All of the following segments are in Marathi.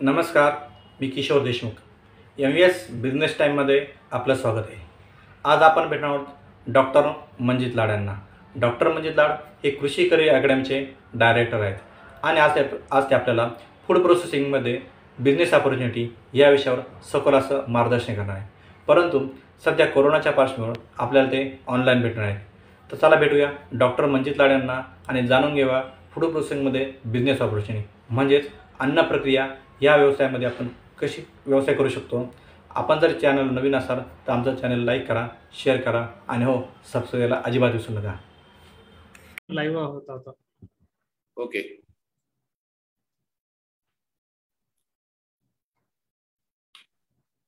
नमस्कार, मी किशोर देशमुख. MVS बिझनेस टाईममध्ये आपलं स्वागत आहे. आज आपण भेटणार आहोत डॉक्टर मंजित लाड यांना. डॉक्टर मंजित लाड हे कृषी करिअर अकॅडमीचे डायरेक्टर आहेत आणि आज ते आपल्याला फूड प्रोसेसिंगमध्ये बिझनेस ऑपॉर्च्युनिटी या विषयावर सखोल असं मार्गदर्शन करणार आहे. परंतु सध्या कोरोनाच्या पार्श्वभूमीवर आपल्याला ते ऑनलाईन भेटणार आहेत. तर चला भेटूया डॉक्टर मंजित लाड यांना आणि जाणून घेऊया फूड प्रोसेसिंगमध्ये बिझनेस ऑपॉर्च्युनिटी म्हणजेच अन्न प्रक्रिया या व्यवसायामध्ये आपण कशी व्यवसाय करू शकतो. आपण जर चॅनल नवीन असाल तर आमचं चॅनल लाईक करा, शेअर करा आणि हो सबस्क्राईबला अजिबात विसरू नका. लाईव्ह होता आता. ओके,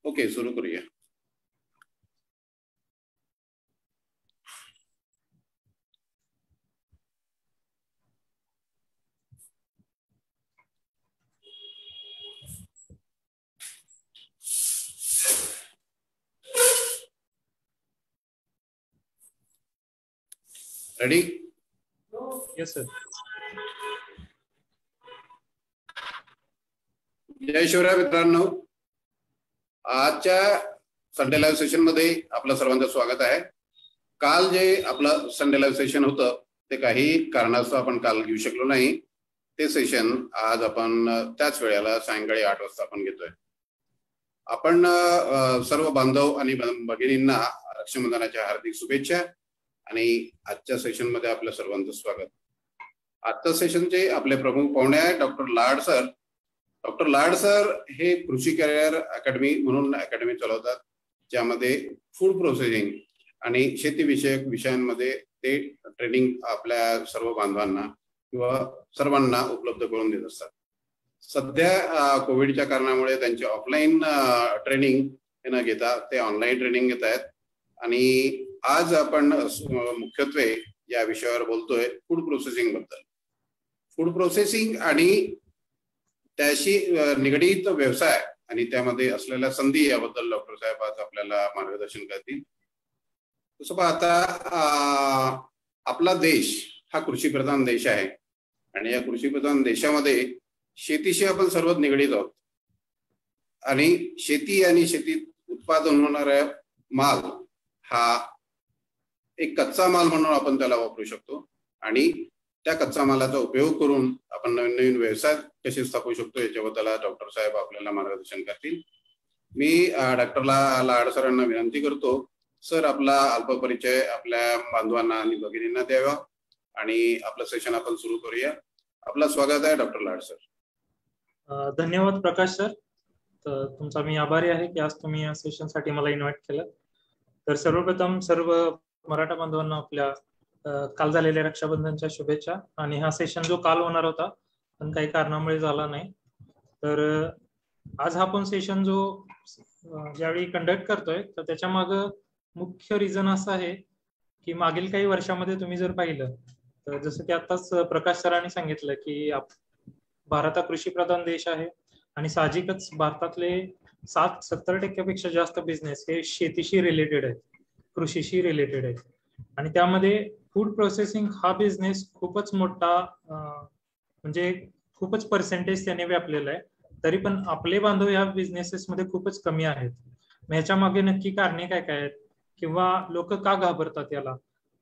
ओके, सुरू करूया. रेडी? Yes sir. जय शिवराय मित्रांनो, आजच्या संडे लाईव्ह सेशन मध्ये आपलं सर्वांचं स्वागत आहे. काल जे आपलं संडे लाईव्ह सेशन होतं ते काही कारणास्तव आपण काल घेऊ शकलो नाही. ते सेशन आज आपण त्याच वेळेला सायंकाळी 8 वाजता आपण घेतोय. आपण सर्व बांधव आणि भगिनींना रक्षाबंधनाच्या हार्दिक शुभेच्छा आणि आजच्या सेशन मध्ये आपल्या सर्वांचं स्वागत. आजच्या सेशनचे आपले प्रमुख पाहुणे आहेत डॉक्टर लाड सर. डॉक्टर लाड सर हे कृषी करिअर अकॅडमी म्हणून अकॅडमी चालवतात, ज्यामध्ये फूड प्रोसेसिंग आणि शेतीविषयक विषयांमध्ये ते ट्रेनिंग आपल्या सर्व बांधवांना किंवा सर्वांना उपलब्ध करून देत असतात. सध्या कोविडच्या कारणामुळे त्यांचे ऑफलाईन ट्रेनिंग न घेता ते ऑनलाईन ट्रेनिंग घेत आहेत आणि आज आपण मुख्यत्वे या विषयावर बोलतोय फूड प्रोसेसिंग बद्दल. फूड प्रोसेसिंग आणि त्याशी निगडीत व्यवसाय आणि त्यामध्ये असलेल्या संधी याबद्दल डॉक्टर साहेब आज आपल्याला मार्गदर्शन करतील. तसं पाहता आपला देश हा कृषीप्रधान देश आहे आणि या कृषीप्रधान देशामध्ये शेतीशी आपण सर्वात निगडीत आहोत आणि शेती आणि शेतीत उत्पादन होणारा माल हा एक कच्चा माल म्हणून आपण त्याला वापरू शकतो आणि त्या कच्चा मालाचा उपयोग करून आपण नवीन नवीन व्यवसाय कसे स्थापू शकतो याच्याबद्दल डॉक्टर साहेब आपल्याला मार्गदर्शन करतील. मी डॉक्टर लाड सरांना विनंती करतो, सर आपला अल्प परिचय आपल्या बांधवांना आणि भगिनींना द्यावा आणि आपलं सेशन आपण सुरू करूया. आपलं स्वागत आहे डॉक्टर लाड सर. धन्यवाद प्रकाश सर. तर तुमचा मी आभारी आहे की आज तुम्ही या सेशन साठी मला इन्व्हाइट केलं. तर सर्वप्रथम सर्व मराठा बांधवांना आपल्या काल झालेल्या रक्षाबंधनच्या शुभेच्छा. आणि हा सेशन जो काल होणार होता पण काही कारणामुळे झाला नाही, तर आज हा पण सेशन जो ज्यावेळी कंडक्ट करतोय तर त्याच्या मागे मुख्य रिझन असं आहे की मागील काही वर्षामध्ये तुम्ही जर पाहिलं तर जसं की आताच प्रकाश सरांनी सांगितलं की भारत हा कृषी प्रधान देश आहे आणि साहजिकच भारतातले 70% जास्त बिझनेस हे शेतीशी रिलेटेड आहे, कृषीशी रिलेटेड आहे. आणि त्यामध्ये फूड प्रोसेसिंग हा बिझनेस खूपच मोठा म्हणजे खूपच पर्सेंटेज त्याने व्यापलेला आहे. तरी पण आपले बांधव या बिझनेसेस मध्ये खूपच कमी आहेत. ह्याच्या मागे नक्की कारणे काय काय आहेत किंवा लोक का घाबरतात याला,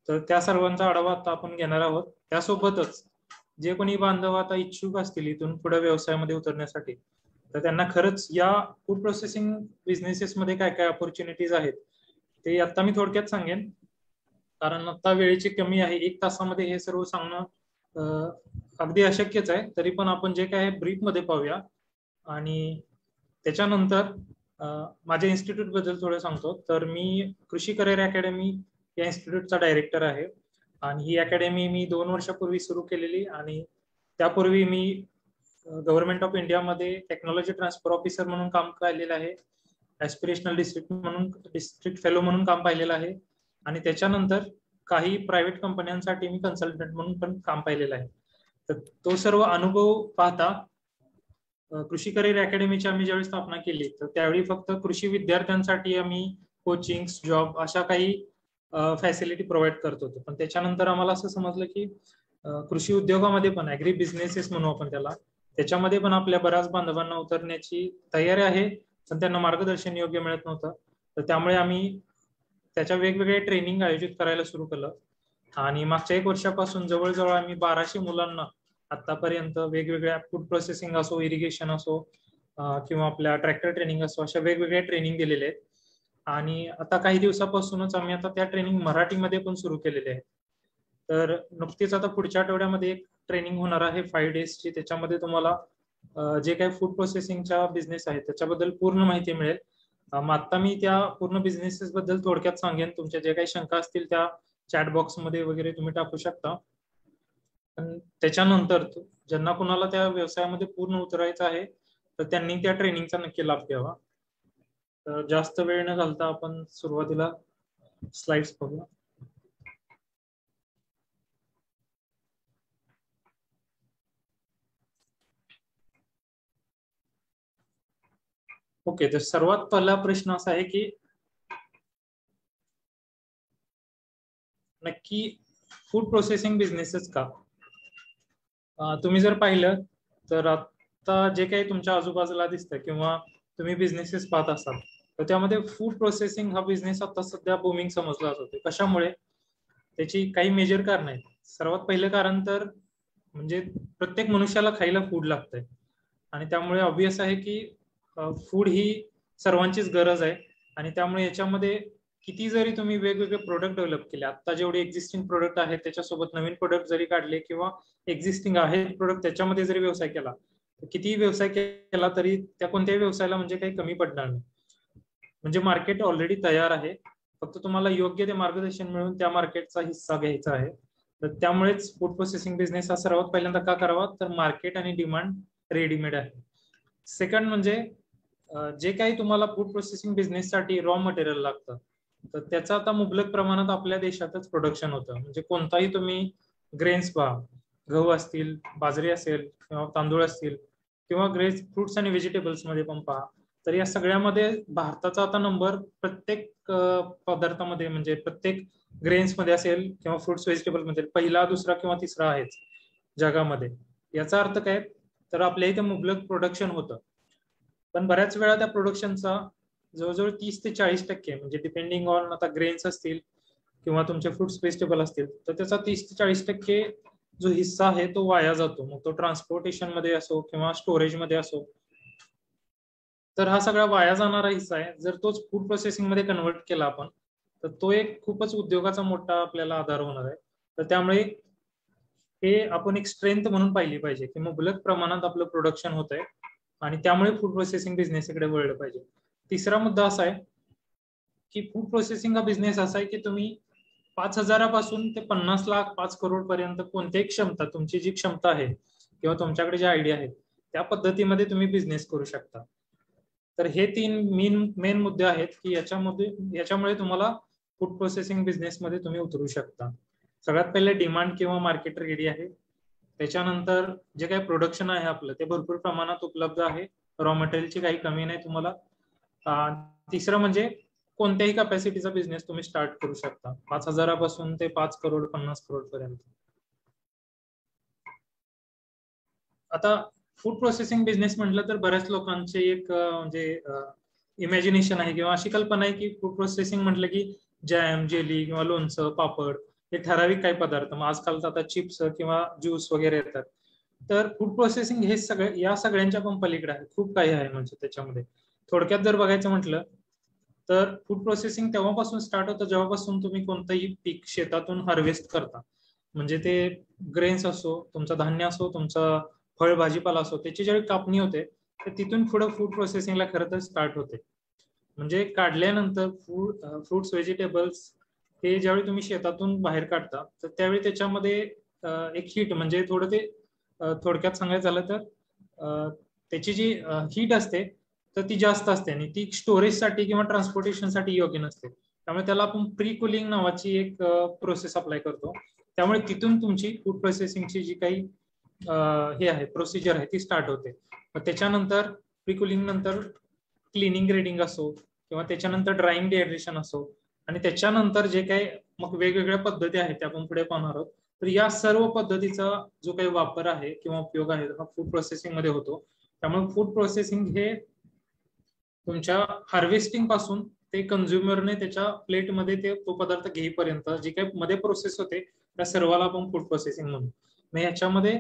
तर त्या सर्वांचा आढावा आता आपण घेणार आहोत. त्यासोबतच जे कोणी बांधव आता इच्छुक असतील इथून पुढे व्यवसायामध्ये उतरण्यासाठी, तर त्यांना खरंच या फूड प्रोसेसिंग बिझनेसेस मध्ये काय काय ऑपॉर्च्युनिटीज आहेत ते आता मी थोडक्यात सांगेन, कारण आता वेळेची कमी आहे. 1 तासामध्ये हे सर्व सांगणं अगदी अशक्यच आहे. तरी पण आपण जे काय ब्रीफ मध्ये पाहूया आणि त्याच्यानंतर माझ्या इन्स्टिट्यूट बद्दल थोडं सांगतो. तर मी कृषी करिअर अकॅडमी या इन्स्टिट्यूटचा डायरेक्टर आहे आणि ही अकॅडमी मी 2 वर्षापूर्वी सुरू केलेली आणि त्यापूर्वी मी गव्हर्नमेंट ऑफ इंडियामध्ये टेक्नॉलॉजी ट्रान्सफर ऑफिसर म्हणून काम पाहिलेलं आहे, ऍस्पिरेशनल डिस्ट्रिक्ट फेलो म्हणून काम पाहिलेलं आहे आणि त्याच्यानंतर काही प्रायव्हेट कंपन्यांसाठी मी कन्सल्टंट म्हणून पण काम पाहिलेलं आहे. तर तो सर्व अनुभव पाहता कृषी करिअर अकॅडमीची आम्ही ज्यावेळी स्थापना केली तर त्यावेळी फक्त कृषी विद्यार्थ्यांसाठी आम्ही कोचिंग, जॉब अशा काही फॅसिलिटी प्रोव्हाइड करत होतो. पण त्याच्यानंतर आम्हाला असं समजलं की कृषी उद्योगामध्ये पण ऍग्री बिझनेसेस म्हणू आपण त्याला, त्याच्यामध्ये पण आपल्या बऱ्याच बांधवांना उतरण्याची तयारी आहे, पण त्यांना मार्गदर्शन योग्य मिळत नव्हतं. तर त्यामुळे आम्ही त्याच्या वेगवेगळे ट्रेनिंग आयोजित करायला सुरू केलं आणि मागच्या 1 वर्षापासून जवळजवळ आम्ही 1200 मुलांना आतापर्यंत वेगवेगळ्या फूड प्रोसेसिंग असो, इरिगेशन असो किंवा आपल्या ट्रॅक्टर ट्रेनिंग असो, अशा वेगवेगळ्या ट्रेनिंग दिलेले आहेत. आणि आता काही दिवसापासूनच आम्ही आता त्या ट्रेनिंग मराठीमध्ये पण सुरू केलेले आहे. तर नुकतीच आता पुढच्या आठवड्यामध्ये एक ट्रेनिंग होणार आहे 5 डेजची. त्याच्यामध्ये तुम्हाला जे काही फूड प्रोसेसिंगच्या बिझनेस आहे त्याच्याबद्दल पूर्ण माहिती मिळेल. मग आता मी त्या पूर्ण बिझनेसेस बद्दल थोडक्यात सांगेन. तुमच्या जे काही शंका असतील त्या चॅट बॉक्समध्ये वगैरे तुम्ही टाकू शकता. पण त्याच्यानंतर ज्यांना कुणाला त्या व्यवसायामध्ये पूर्ण उतरायचं आहे तर त्यांनी त्या ट्रेनिंगचा नक्की लाभ घ्यावा. तर जास्त वेळ न घालता आपण सुरुवातीला स्लाइड्स बघूया. ओके, तर सर्वात पहिला प्रश्न असा आहे की नक्की फूड प्रोसेसिंग बिझनेसच का? तुम्ही जर पाहिलं तर आता जे काही तुमच्या आजूबाजूला दिसतं किंवा तुम्ही बिझनेसेस पाहत असाल तर त्यामध्ये फूड प्रोसेसिंग हा बिझनेस आता सध्या बुमिंग समजला जातो. कशामुळे? त्याची काही मेजर कारण आहेत. सर्वात पहिलं कारण तर म्हणजे प्रत्येक मनुष्याला खायला फूड लागतंय आणि त्यामुळे ऑब्विस आहे की फूड ही सर्वांचीच गरज आहे आणि त्यामुळे याच्यामध्ये किती जरी तुम्ही वेगवेगळे प्रोडक्ट डेव्हलप केले, आता जेवढे एक्झिस्टिंग प्रोडक्ट आहेत त्याच्यासोबत नवीन प्रोडक्ट जरी काढले किंवा एक्झिस्टिंग आहेत प्रोडक्ट त्याच्यामध्ये जरी व्यवसाय केला, कितीही व्यवसाय केला तरी त्या कोणत्याही व्यवसायाला म्हणजे काही कमी पडणार नाही. म्हणजे मार्केट ऑलरेडी तयार आहे, फक्त तुम्हाला योग्य ते मार्गदर्शन मिळून त्या मार्केटचा हिस्सा घ्यायचा आहे. तर त्यामुळेच फूड प्रोसेसिंग बिझनेस हा सर्वात पहिल्यांदा का करावा, तर मार्केट आणि डिमांड रेडीमेड आहे. सेकंड म्हणजे जे काही तुम्हाला फूड प्रोसेसिंग बिझनेससाठी रॉ मटेरियल लागतं तर त्याचं आता मुबलक प्रमाणात आपल्या देशातच प्रोडक्शन होतं. म्हणजे कोणताही तुम्ही ग्रेन्स पहा, गहू असतील, बाजरी असेल किंवा तांदूळ असतील किंवा ग्रेन्स फ्रुट्स आणि व्हेजिटेबल्स मध्ये पण पहा, तर या सगळ्यामध्ये भारताचा आता नंबर प्रत्येक पदार्थामध्ये म्हणजे प्रत्येक ग्रेन्स मध्ये असेल किंवा फ्रुट्स व्हेजिटेबल मध्ये पहिला, दुसरा किंवा तिसरा आहेच जगामध्ये. याचा अर्थ काय, तर आपल्या इथे मुबलक प्रोडक्शन होतं, पण बऱ्याच वेळा त्या प्रोडक्शनचा जवळजवळ 30 ते 40% म्हणजे डिपेंडिंग ऑन आता ग्रेन्स असतील किंवा तुमचे फ्रुट्स व्हेजिटेबल असतील तर त्याचा 30 ते 40% जो हिस्सा आहे तो वाया जातो. मग तो ट्रान्सपोर्टेशन मध्ये असो किंवा स्टोरेज मध्ये असो. तर हा सगळा वाया जाणारा हिस्सा आहे. जर तोच फूड प्रोसेसिंग मध्ये कन्वर्ट केला आपण तर तो एक खूपच उद्योगाचा मोठा आपल्याला आधार होणार आहे. तर त्यामुळे हे आपण एक स्ट्रेंथ म्हणून पाहिली पाहिजे की मुबलक प्रमाणात आपलं प्रोडक्शन होत आहे आणि त्यामुळे फूड प्रोसेसिंग बिझनेसकडे वळलं पाहिजे. तिसरा मुद्दा असा आहे की फूड प्रोसेसिंग हा बिझनेस असा आहे की तुम्ही 5,000 पासून ते 50 लाख 5 करोड पर्यंत कोणत्याही क्षमता, तुमची जी क्षमता आहे किंवा तुमच्याकडे जे आयडिया आहे त्या पद्धतीमध्ये तुम्ही बिझनेस करू शकता. तर हे 3 मेन मुद्दे आहेत की याच्यामुळे तुम्हाला फूड प्रोसेसिंग बिझनेसमध्ये तुम्ही उतरू शकता. सगळ्यात पहिले डिमांड किंवा मार्केट रेडी आहे. त्याच्यानंतर जे काही प्रोडक्शन आहे आपलं ते भरपूर प्रमाणात उपलब्ध आहे, रॉ मटेरियलची काही कमी नाही तुम्हाला. तिसरं म्हणजे कोणत्याही कॅपॅसिटीचा बिझनेस तुम्ही स्टार्ट करू शकता, 5,000 पासून ते 5 करोड 50 करोड पर्यंत. आता फूड प्रोसेसिंग बिझनेस म्हटलं तर बऱ्याच लोकांचे एक म्हणजे इमॅजिनेशन आहे किंवा अशी कल्पना आहे की फूड प्रोसेसिंग म्हटलं की जॅम, जेली किंवा लोणचं, पापड हे ठराविक काही पदार्थ. मग आजकाल तर आता चिप्स किंवा ज्यूस वगैरे येतात. तर फूड प्रोसेसिंग हे सगळं या सगळ्यांच्या पण पलीकडे आहे, खूप काही आहे. म्हणजे त्याच्यामध्ये थोडक्यात जर बघायचं म्हटलं तर फूड प्रोसेसिंग तेव्हापासून स्टार्ट होतं जेव्हापासून तुम्ही कोणतंही पीक शेतातून हार्वेस्ट करता. म्हणजे ते ग्रेन्स असो, तुमचं धान्य असो, तुमचा फळ भाजीपाला असो, त्याची ज्यावेळी कापणी होते तर तिथून पुढे फूड प्रोसेसिंगला खरं तर स्टार्ट होते. म्हणजे काढल्यानंतर फ्रुट्स व्हेजिटेबल्स हे ज्यावेळी तुम्ही शेतातून बाहेर काढता तर त्यावेळी त्याच्यामध्ये एक हीट म्हणजे थोडं ते थोडक्यात सांगायचं झालं तर त्याची जी हीट असते तर ती जास्त असते आणि ती स्टोरेजसाठी किंवा ट्रान्सपोर्टेशनसाठी योग्य नसते. त्यामुळे त्याला आपण प्री कुलिंग नावाची एक प्रोसेस अप्लाय करतो. त्यामुळे तिथून तुमची फूड प्रोसेसिंगची जी काही हे आहे प्रोसिजर आहे ती स्टार्ट होते. त्याच्यानंतर प्री कुलिंग नंतर क्लिनिंग ग्रेडिंग असो किंवा त्याच्यानंतर ड्राईंग डिहायड्रेशन असो आणि त्याच्यानंतर जे काही मग वेगवेगळ्या पद्धती आहेत त्या आपण पुढे पाहणार आहोत. तर या सर्व पद्धतीचा जो काही वापर आहे किंवा उपयोग आहे हा फूड प्रोसेसिंग मध्ये होतो. त्यामुळे फूड प्रोसेसिंग हे तुमच्या हार्वेस्टिंग पासून ते कन्झ्युमरने त्याच्या प्लेटमध्ये ते तो पदार्थ घेईपर्यंत जे काही मध्ये प्रोसेस होते त्या सर्वाला आपण फूड प्रोसेसिंग म्हणू. मग ह्याच्यामध्ये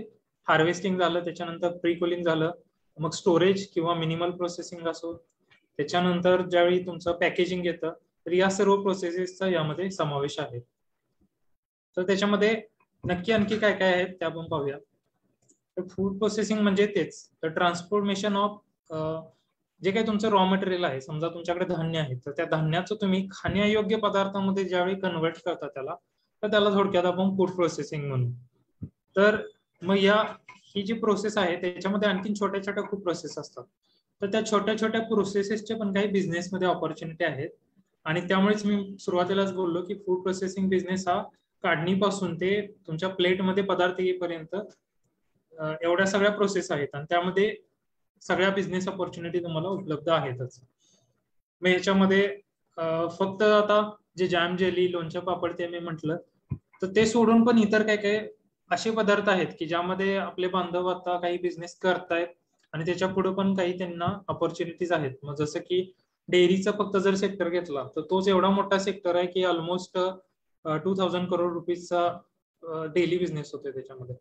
हार्वेस्टिंग झालं, त्याच्यानंतर प्री कुलिंग झालं, मग स्टोरेज किंवा मिनिमल प्रोसेसिंग असो, त्याच्यानंतर ज्यावेळी तुमचं पॅकेजिंग येतं, तर या सर्व प्रोसेसेसचा यामध्ये समावेश आहे. तर त्याच्यामध्ये नक्की आणखी काय काय आहेत ते आपण पाहूया. तर फूड प्रोसेसिंग म्हणजे तेच तर ट्रान्सफॉर्मेशन ऑफ जे काही तुमचं रॉ मटेरियल आहे, समजा तुमच्याकडे धान्य आहे तर त्या धान्याचं तुम्ही खाण्यायोग्य पदार्थामध्ये ज्यावेळी कन्वर्ट करता त्याला थोडक्यात आपण फूड प्रोसेसिंग म्हणू. तर मग ही जी प्रोसेस आहे त्याच्यामध्ये आणखी छोट्या छोट्या खूप प्रोसेस असतात. तर त्या छोट्या छोट्या प्रोसेसेसचे पण काही बिझनेसमध्ये ऑपॉर्च्युनिटी आहेत. आणि त्यामुळेच मी सुरुवातीलाच बोललो की फूड प्रोसेसिंग बिझनेस हा काढणीपासून ते तुमच्या प्लेटमध्ये पदार्थ येईपर्यंत एवढ्या सगळ्या प्रोसेस आहेत आणि त्यामध्ये सगळ्या बिझनेस ऑपॉर्च्युनिटी तुम्हाला उपलब्ध आहेतच. मग ह्याच्यामध्ये फक्त आता जे जॅम, जेली, लोणचं, पापड ते मी म्हटलं, तर ते सोडून पण इतर काय काय असे पदार्थ आहेत की ज्यामध्ये आपले बांधव आता काही बिझनेस करतायत आणि त्याच्या पुढे पण काही त्यांना ऑपॉर्च्युनिटीज आहेत. मग जसं की डेअरीचा फक्त जर सेक्टर घेतला तर तोच एवढा मोठा सेक्टर आहे की ऑलमोस्ट 2000 करोड रुपीजचा डेली बिझनेस होतोय त्याच्यामध्ये.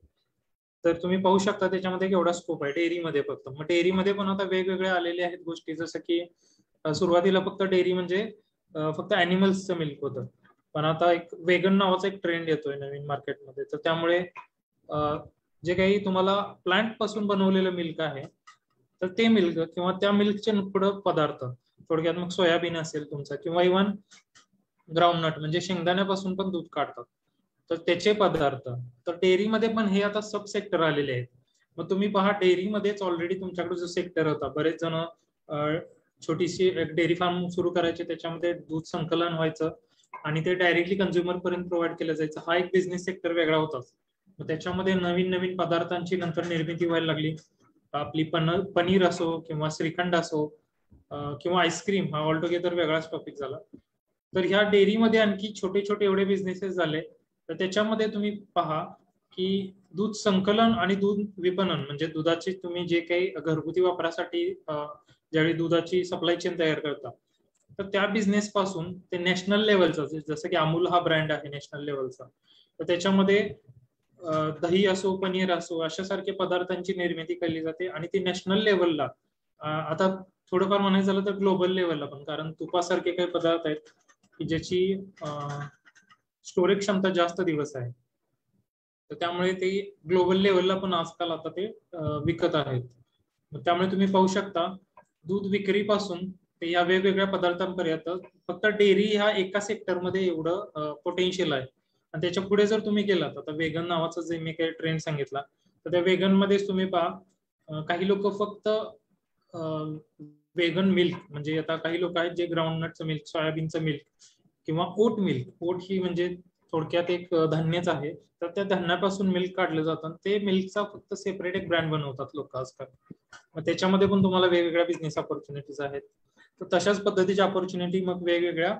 तर तुम्ही पाहू शकता त्याच्यामध्ये केवढा स्कोप आहे डेअरीमध्ये फक्त. मग डेअरीमध्ये पण आता वेगवेगळे आलेले आहेत गोष्टी, जसं की सुरुवातीला फक्त डेअरी म्हणजे फक्त अॅनिमल्सचं मिल्क होतं, पण आता एक वेगन नावाचा एक ट्रेंड येतोय नवीन मार्केटमध्ये. तर त्यामुळे जे काही तुम्हाला प्लांट पासून बनवलेलं मिल्क आहे तर ते मिल्क किंवा त्या मिल्कचे पुढं पदार्थ, थोडक्यात मग सोयाबीन असेल तुमचा किंवा इव्हन ग्राउंडनट म्हणजे शेंगदाण्यापासून पण दूध काढतात तर त्याचे पदार्थ. तर डेअरीमध्ये पण हे आता सब सेक्टर आलेले आहेत. मग तुम्ही पहा डेअरीमध्येच ऑलरेडी तुमच्याकडे जो सेक्टर होता, बरेच जण छोटीशी एक डेअरी फार्म सुरू करायचे, त्याच्यामध्ये दूध संकलन व्हायचं आणि ते डायरेक्टली कंझ्युमर पर्यंत प्रोव्हाइड केलं जायचं. हा एक बिझनेस सेक्टर वेगळा होताच. मग त्याच्यामध्ये नवीन नवीन पदार्थांची नंतर निर्मिती व्हायला लागली. आपली पनीर असो किंवा श्रीखंड असो किंवा आईस्क्रीम, हा ऑल टुगेदर वेगळाच टॉपिक झाला. तर ह्या डेअरीमध्ये आणखी छोटे छोटे एवढे बिझनेसेस झाले. तर त्याच्यामध्ये तुम्ही पहा की दूध संकलन आणि दूध विपणन म्हणजे दुधाची तुम्ही जे काही घरगुती वापरासाठी ज्यावेळी दुधाची सप्लाय चेन तयार करता, तर त्या बिझनेस पासून ते नॅशनल लेवलचा, जसं की अमूल हा ब्रँड आहे नॅशनल लेवलचा, तर त्याच्यामध्ये दही असो, पनीर असो, अशासारखे पदार्थांची निर्मिती केली जाते आणि ती नॅशनल लेवलला, आता थोडंफार म्हणायचं झालं तर ग्लोबल लेवलला पण, कारण तुपासारखे काही पदार्थ आहेत की ज्याची स्टोरेज क्षमता जास्त दिवस आहे, तर त्यामुळे ते ग्लोबल लेवलला पण आजकाल आता ते विकत आहेत. त्यामुळे तुम्ही पाहू शकता दूध विक्रीपासून ते या वेगवेगळ्या पदार्थांपर्यंत फक्त डेअरी ह्या एका सेक्टरमध्ये एवढं पोटेन्शियल आहे. आणि त्याच्या पुढे जर तुम्ही गेलात, आता वेगन नावाचा जे मी काही ट्रेंड सांगितला, तर त्या वेगन मध्येच तुम्ही पहा काही लोक फक्त वेगन मिल्क म्हणजे आता काही लोक आहेत जे ग्राउंडनटचं मिल्क, सोयाबीनचं मिल्क किंवा ओट मिल्क, ओट ही म्हणजे थोडक्यात एक धान्यच आहे, तर त्या धान्यापासून मिल्क काढलं जातं. ते मिल्कचा फक्त सेपरेट एक ब्रँड बनवतात लोक आजकाल. मग त्याच्यामध्ये पण तुम्हाला वेगवेगळ्या बिझनेस ऑपॉर्च्युनिटीज आहेत. तर तशाच पद्धतीच्या ऑपॉर्च्युनिटी मग वेगवेगळ्या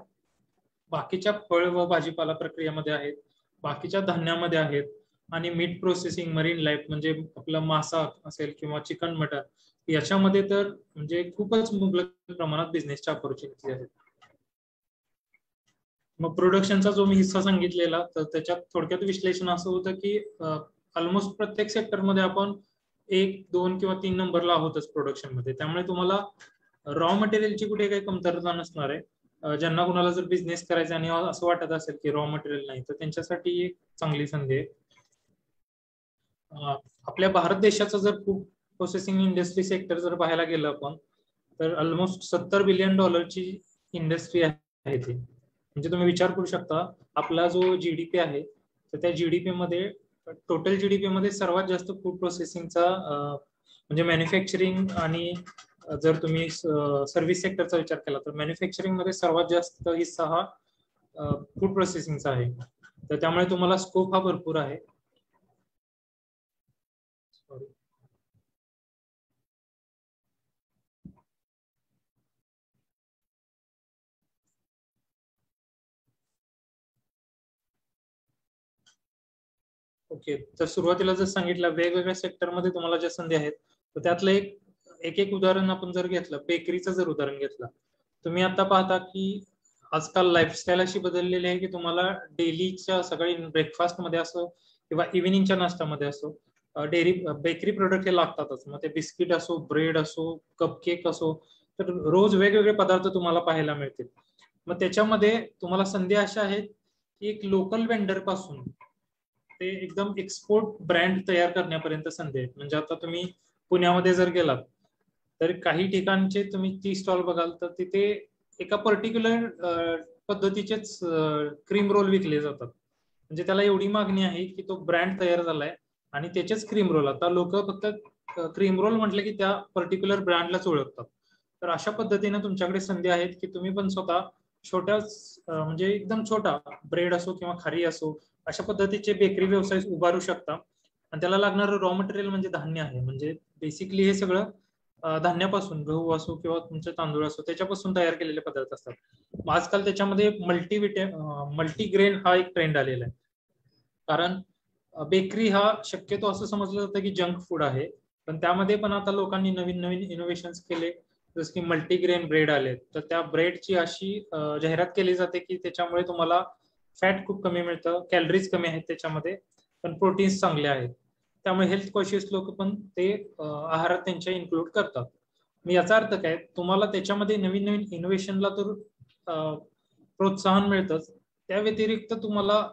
बाकीच्या फळ व भाजीपाला प्रक्रियेमध्ये आहेत, बाकीच्या धान्यामध्ये आहेत, आणि मीट प्रोसेसिंग, मरीन लाईफ म्हणजे आपला मासा असेल किंवा चिकन, मटन, याच्यामध्ये तर म्हणजे खूपच मुबलक प्रमाणात बिझनेसच्या ऑपॉर्च्युनिटी आहेत. मग प्रोडक्शनचा जो मी हिस्सा सांगितलेला, तर त्याच्यात थोडक्यात विश्लेषण असं होतं की ऑलमोस्ट प्रत्येक सेक्टरमध्ये आपण 1, 2 किंवा 3 नंबरला आहोतच प्रोडक्शन मध्ये. त्यामुळे तुम्हाला रॉ मटेरियलची कुठे काही कमतरता नसणार आहे. ज्यांना कुणाला जर बिझनेस करायचा आणि असं वाटत असेल की रॉ मटेरियल नाही, तर त्यांच्यासाठी एक चांगली संधी आहे. आपल्या भारत देशाचं जर फूड प्रोसेसिंग इंडस्ट्री सेक्टर जर पाहायला गेलं आपण, तर ऑलमोस्ट $70 बिलियन इंडस्ट्री आहे ती. म्हणजे तुम्ही विचार करू शकता आपला जो जीडीपी आहे, तर त्या जीडीपी मध्ये, टोटल जीडीपी मध्ये सर्वात जास्त फूड प्रोसेसिंगचा म्हणजे मॅन्युफॅक्चरिंग, आणि जर तुम्ही सर्व्हिस सेक्टरचा विचार केला तर मॅन्युफॅक्चरिंग मध्ये सर्वात जास्त हिस्सा हा फूड प्रोसेसिंगचा आहे. तर त्यामुळे तुम्हाला स्कोप हा भरपूर आहे. सॉरी. ओके, तर सुरुवातीला जर सांगितलं वेगवेगळ्या सेक्टरमध्ये तुम्हाला ज्या संधी आहेत, तर त्यातलं एक उदाहरण आपण जर घेतलं, बेकरीचं जर उदाहरण घेतलं, तुम्ही आता पाहता की आजकाल लाईफस्टाईल अशी बदललेली आहे की तुम्हाला डेलीच्या सकाळी ब्रेकफास्ट मध्ये असो किंवा इव्हिनिंगच्या नाश्त्यामध्ये असो डेअरी बेकरी प्रोडक्ट हे लागतातच. मग ते बिस्किट असो, ब्रेड असो, कपकेक असो, तर रोज वेगवेगळे पदार्थ तुम्हाला पाहायला मिळतील. मग त्याच्यामध्ये तुम्हाला संधी अशा आहेत की एक लोकल वेंडर पासून ते एकदम एक्सपोर्ट ब्रँड तयार करण्यापर्यंत संधी आहेत. म्हणजे आता तुम्ही पुण्यामध्ये जर गेलात तर काही ठिकाणचे तुम्ही टी स्टॉल बघाल तर तिथे एका पर्टिक्युलर पद्धतीचेच क्रीम रोल विकले जातात. म्हणजे त्याला एवढी मागणी आहे की तो ब्रँड तयार झालाय आणि त्याचेच क्रीम रोल. आता लोक फक्त क्रीम रोल म्हटले की त्या पर्टिक्युलर ब्रँडलाच ओळखतात. तर अशा पद्धतीने तुमच्याकडे संधी आहेत की तुम्ही पण स्वतः छोट्या म्हणजे एकदम छोटा ब्रेड असो किंवा खारी असो अशा पद्धतीचे बेकरी व्यवसाय उभारू शकता. आणि त्याला लागणारं रॉ मटेरियल म्हणजे धान्य आहे. म्हणजे बेसिकली हे सगळं धान्यापासून, गहू असो किंवा तुमचे तांदूळ असो त्याच्यापासून तयार केलेले पदार्थ असतात. आजकाल त्याच्यामध्ये मल्टीग्रेन हा एक ट्रेंड आलेला आहे. कारण बेकरी हा शक्यतो असं समजलं जातं की जंक फूड आहे, पण त्यामध्ये पण आता लोकांनी नवीन नवीन इनोव्हेशन केले. जसं की मल्टीग्रेन ब्रेड आले, तर त्या ब्रेडची अशी जाहिरात केली जाते की त्याच्यामुळे तुम्हाला फॅट खूप कमी मिळतं, कॅलरीज कमी आहेत त्याच्यामध्ये, पण प्रोटीन्स चांगले आहेत. त्यामुळे हेल्थ कॉन्शियस लोक पण ते आहारात त्यांच्या इन्क्लूड करतात. मी याचा अर्थ काय, तुम्हाला त्याच्यामध्ये नवीन नवीन इनोव्हेशनला तर प्रोत्साहन मिळतंच, त्या व्यतिरिक्त तुम्हाला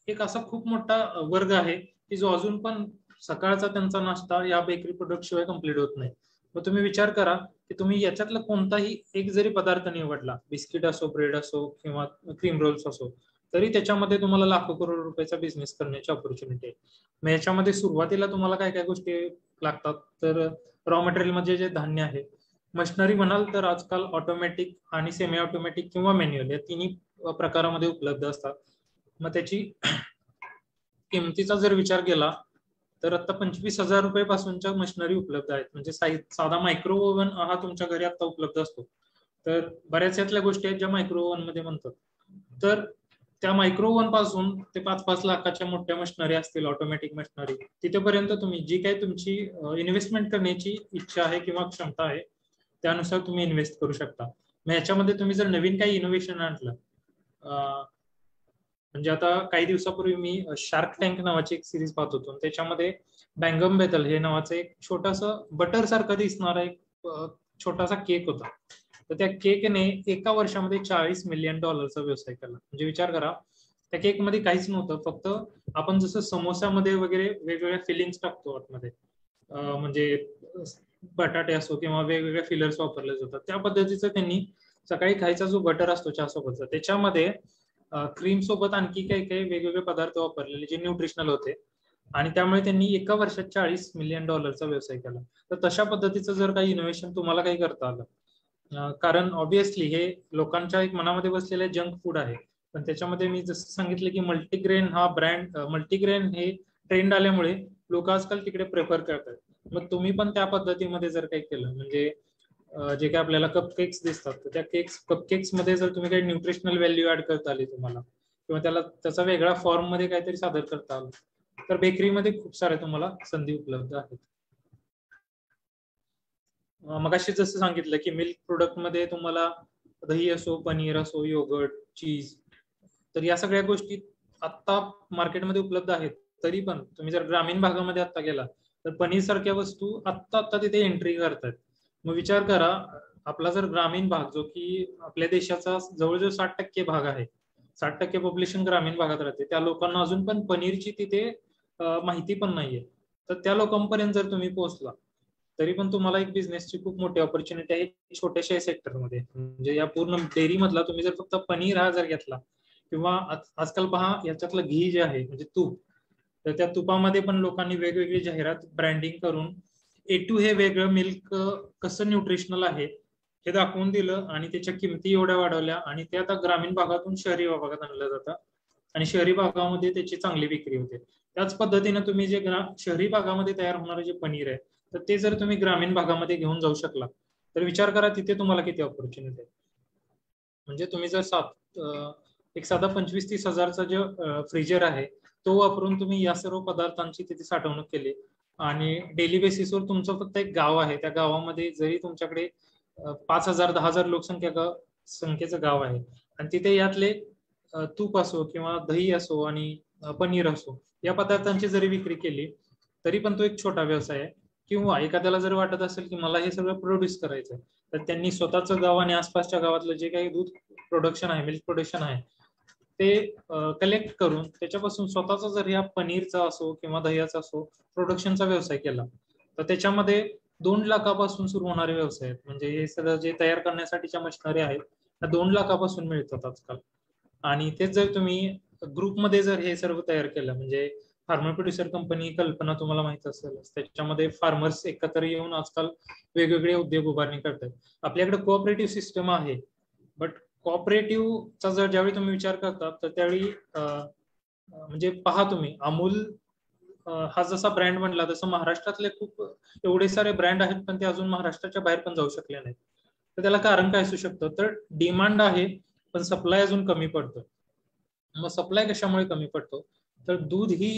एक असा खूप मोठा वर्ग आहे की जो अजून पण सकाळचा त्यांचा नाश्ता या बेकरी प्रोडक्ट शिवाय कम्प्लीट होत नाही. मग तुम्ही विचार करा की तुम्ही याच्यातला कोणताही एक जरी पदार्थ निवडला, बिस्किट असो, ब्रेड असो किंवा क्रीम रोल्स असो, तरी त्याच्यामध्ये तुम्हाला लाखो करोड रुपयाचा बिझनेस करण्याची ऑपॉर्च्युनिटी आहे. मग याच्यामध्ये सुरुवातीला तुम्हाला काय काय गोष्टी लागतात, तर रॉ मटेरियल म्हणजे जे धान्य आहे, मशिनरी म्हणाल तर आजकाल ऑटोमॅटिक आणि सेमी ऑटोमॅटिक किंवा मॅन्युअल या तिन्ही प्रकारामध्ये उपलब्ध असतात. मग त्याची किमतीचा जर विचार केला तर आता 25,000 रुपये पासूनच्या मशिनरी उपलब्ध आहेत. म्हणजे साधा मायक्रो ओव्हन हा तुमच्या घरी आता उपलब्ध असतो. तर बऱ्याच यातल्या गोष्टी आहेत ज्या मायक्रो ओव्हन मध्ये म्हणतात. तर त्या मायक्रो ओव्हन पासून ते 5-5 लाखाच्या मोठ्या मशिनरी असतील, ऑटोमॅटिक मशिनरी, तिथेपर्यंत तुम्ही जी काही तुमची इन्व्हेस्टमेंट करण्याची इच्छा आहे किंवा क्षमता आहे त्यानुसार तुम्ही इन्व्हेस्ट करू शकता. मग याच्यामध्ये तुम्ही जर नवीन काही इनोव्हेशन आणलं, म्हणजे आता काही दिवसापूर्वी मी शार्क टँक नावाची एक सिरीज पाहत होतो. त्याच्यामध्ये बँगम बेतल हे नावाचं एक छोटासा बटर सारखं दिसणारा एक छोटासा केक होता. तर त्या केकने एका वर्षामध्ये $40 मिलियन व्यवसाय केला. म्हणजे विचार करा, त्या केक मध्ये काहीच नव्हतं, फक्त आपण जसं समोसामध्ये वगैरे वेगवेगळ्या फिलिंग्स टाकतो आतमध्ये, म्हणजे बटाटे असो किंवा वेगवेगळ्या फिलर्स वापरले जातात, त्या पद्धतीचं त्यांनी सकाळी खायचा जो बटर असतो चहा सोबतचा, त्याच्यामध्ये क्रीम सोबत आणखी काही काही वेगवेगळे पदार्थ वापरलेले जे न्यूट्रिशनल होते. आणि त्यामुळे त्यांनी एका वर्षात $40 मिलियन व्यवसाय केला. तर तशा पद्धतीचं जर काही इनोव्हेशन तुम्हाला काही करता आलं, कारण ऑब्विसली हे लोकांच्या एक मनामध्ये बसलेले जंक फूड आहे, पण त्याच्यामध्ये मी जसं सांगितलं की मल्टीग्रेन हा ब्रँड, मल्टीग्रेन हे ट्रेंड आल्यामुळे लोक आजकाल तिकडे प्रेफर करतात. मग तुम्ही पण त्या पद्धतीमध्ये जर काही केलं, म्हणजे जे काही आपल्याला कपकेक्स दिसतात, तर त्या कपकेक्स मध्ये जर तुम्ही काही न्यूट्रिशनल व्हॅल्यू ऍड करता आली तुम्हाला, किंवा त्याला त्याचा वेगळ्या फॉर्म मध्ये काहीतरी सादर करता आलं, तर बेकरीमध्ये खूप साऱ्या तुम्हाला संधी उपलब्ध आहेत. मगाशी जसं सांगितलं की मिल्क प्रोडक्ट मध्ये तुम्हाला दही असो, पनीर असो, योगर्ट, चीज, तर या सगळ्या गोष्टी आता मार्केटमध्ये उपलब्ध आहेत. तरी पण तुम्ही जर ग्रामीण भागामध्ये आता गेला तर पनीर सारख्या वस्तू आता तिथे एंट्री करतात. मग विचार करा, आपला जर ग्रामीण भाग, जो की आपल्या देशाचा जवळजवळ 60% भाग आहे, 60% पॉप्युलेशन ग्रामीण भागात राहते, त्या लोकांना अजून पण पनीरची तिथे माहिती पण नाहीये. तर त्या लोकांपर्यंत जर तुम्ही पोहोचला तरी पण तुम्हाला एक बिझनेसची खूप मोठी ऑपॉर्च्युनिटी आहे छोट्याशा सेक्टरमध्ये. म्हणजे या पूर्ण डेअरी मधला तुम्ही जर फक्त पनीर हा जर घेतला, किंवा आजकाल पहा याच्यातलं घी जे आहे म्हणजे तूप, तर त्या तुपामध्ये पण लोकांनी वेगवेगळी जाहिरात ब्रँडिंग करून A2 हे वेगळं मिल्क कसं न्यूट्रिशनल आहे हे दाखवून दिलं, आणि त्याच्या किमती एवढ्या वाढवल्या, आणि ते आता ग्रामीण भागातून शहरी भागात आणलं जातं, आणि शहरी भागामध्ये त्याची चांगली विक्री होते. त्याच पद्धतीने तुम्ही जे शहरी भागामध्ये तयार होणारे जे पनीर आहे, तर ते जर तुम्ही ग्रामीण भागामध्ये घेऊन जाऊ शकला तर विचार करा तिथे तुम्हाला किती ऑपॉर्च्युनिटी आहे. म्हणजे तुम्ही जर एक साधा 25-30 हजारचा जो फ्रीजर आहे तो वापरून तुम्ही या सर्व पदार्थांची तिथे साठवणूक केली आणि डेली बेसिसवर तुमचं फक्त एक गाव आहे, त्या गावामध्ये जरी तुमच्याकडे 5,000 10,000 संख्येचं गाव आहे आणि तिथे यातले तूप असो किंवा दही असो आणि पनीर असो या पदार्थांची जरी विक्री केली तरी पण तो एक छोटा व्यवसाय आहे. किंवा एखाद्याला जर वाटत असेल की मला हे सगळं प्रोड्यूस करायचं तर त्यांनी स्वतःचं गाव आणि आसपासच्या गावातलं जे काही दूध प्रोडक्शन आहे, मिल्क प्रोडक्शन आहे ते कलेक्ट करून त्याच्यापासून स्वतःचा जर या पनीरचा असो किंवा दह्याचा असो प्रोडक्शनचा व्यवसाय केला तर त्याच्यामध्ये 2 लाखापासून सुरू होणारे व्यवसाय आहेत. म्हणजे हे सगळं जे तयार करण्यासाठीच्या मशिनरी आहेत त्या 2 लाखापासून मिळतात आजकाल. आणि तेच जर तुम्ही ग्रुपमध्ये जर हे सर्व तयार केलं म्हणजे फार्मर प्रोड्युसर कंपनी कल्पना तुम्हाला माहित असेल, त्याच्यामध्ये फार्मर्स एकत्र येऊन आजकाल वेगवेगळे उद्योग उभारणी करतात. आपल्याकडे कोऑपरेटिव्ह सिस्टम आहे, बट कोऑपरेटिव्हचा जर ज्यावेळी तुम्ही विचार करता तर त्यावेळी म्हणजे पहा तुम्ही अमूल हा जसा ब्रँड म्हणला तसं महाराष्ट्रातले खूप एवढे सारे ब्रँड आहेत पण ते अजून महाराष्ट्राच्या बाहेर पण जाऊ शकले नाहीत. तर त्याला कारण काय असू शकतं, तर डिमांड आहे पण सप्लाय अजून कमी पडतो. मग सप्लाय कशामुळे कमी पडतो, तर दूध ही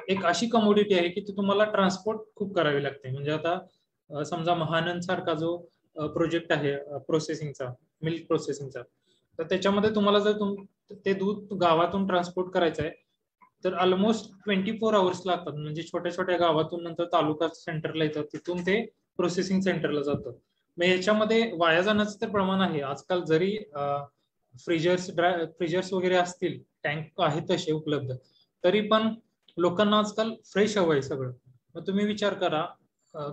एक अशी कमोडिटी आहे की ती तुम्हाला ट्रान्सपोर्ट खूप करावी लागते. म्हणजे आता समजा महानंद सारखा जो प्रोजेक्ट आहे प्रोसेसिंगचा, मिल्क प्रोसेसिंगचा, तर त्याच्यामध्ये तुम्हाला जर ते दूध गावातून ट्रान्सपोर्ट करायचं आहे तर ऑलमोस्ट 24 आवर्स लागतात. म्हणजे छोट्या छोट्या गावातून नंतर तालुका सेंटरला येतात, तिथून ते प्रोसेसिंग सेंटरला जातं. मग याच्यामध्ये वाया जाण्याचं तर प्रमाण आहे. आजकाल जरी फ्रीजर्स वगैरे असतील, टँक आहेत तसे उपलब्ध, तरी पण लोकांना आजकाल फ्रेश हवंय सगळं. मग तुम्ही विचार करा,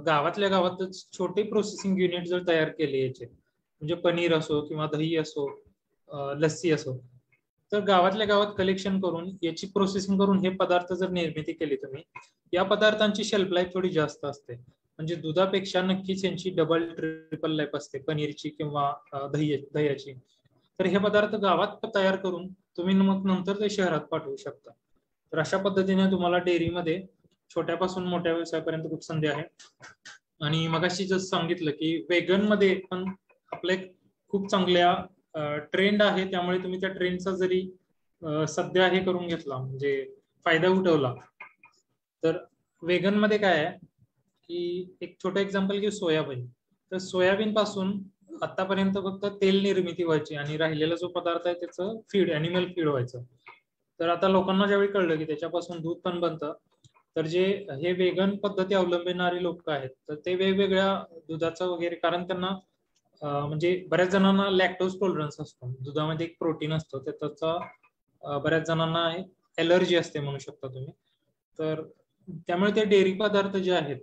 गावातल्या गावातच छोटे प्रोसेसिंग युनिट जर तयार केले याचे, म्हणजे पनीर असो किंवा दही असो, लस्सी असो, तर गावातल्या गावात कलेक्शन करून याची प्रोसेसिंग करून हे पदार्थ जर निर्मिती केली तुम्ही, या पदार्थांची शेल्फ लाईफ थोडी जास्त असते. म्हणजे दुधापेक्षा नक्कीच यांची डबल ट्रिपल लाईफ असते पनीरची किंवा दह्याची. तर हे पदार्थ गावात तयार करून तुम्ही मग नंतर ते शहरात पाठवू शकता. तर अशा पद्धतीने तुम्हाला डेअरीमध्ये छोट्यापासून मोठ्या व्यवसायापर्यंत खूप संधी आहे. आणि मगाशी जसं सांगितलं की वेगन मध्ये पण आपले खूप चांगल्या ट्रेंड आहे, त्यामुळे तुम्ही त्या ट्रेंडचा जरी सध्या हे करून घेतला म्हणजे फायदा उठवला, तर वेगन मध्ये काय आहे की एक छोटं एक्झाम्पल की सोयाबीन. तर सोयाबीन पासून आतापर्यंत फक्त तेल निर्मिती व्हायची आणि राहिलेला जो पदार्थ आहे त्याचं फीड, अॅनिमल फीड व्हायचं. तर आता लोकांना ज्यावेळी कळलं की त्याच्यापासून दूध पण बनतं, तर जे हे वेगन पद्धती अवलंबणारे लोक आहेत तर ते वेगवेगळ्या दुधाचं वगैरे, कारण त्यांना म्हणजे बऱ्याच जणांना लॅक्टोज टॉलरन्स असतो, दुधामध्ये एक प्रोटीन असतं त्याचा बऱ्याच जणांना एलर्जी असते म्हणू शकता तुम्ही. तर त्यामुळे ते डेअरी पदार्थ जे आहेत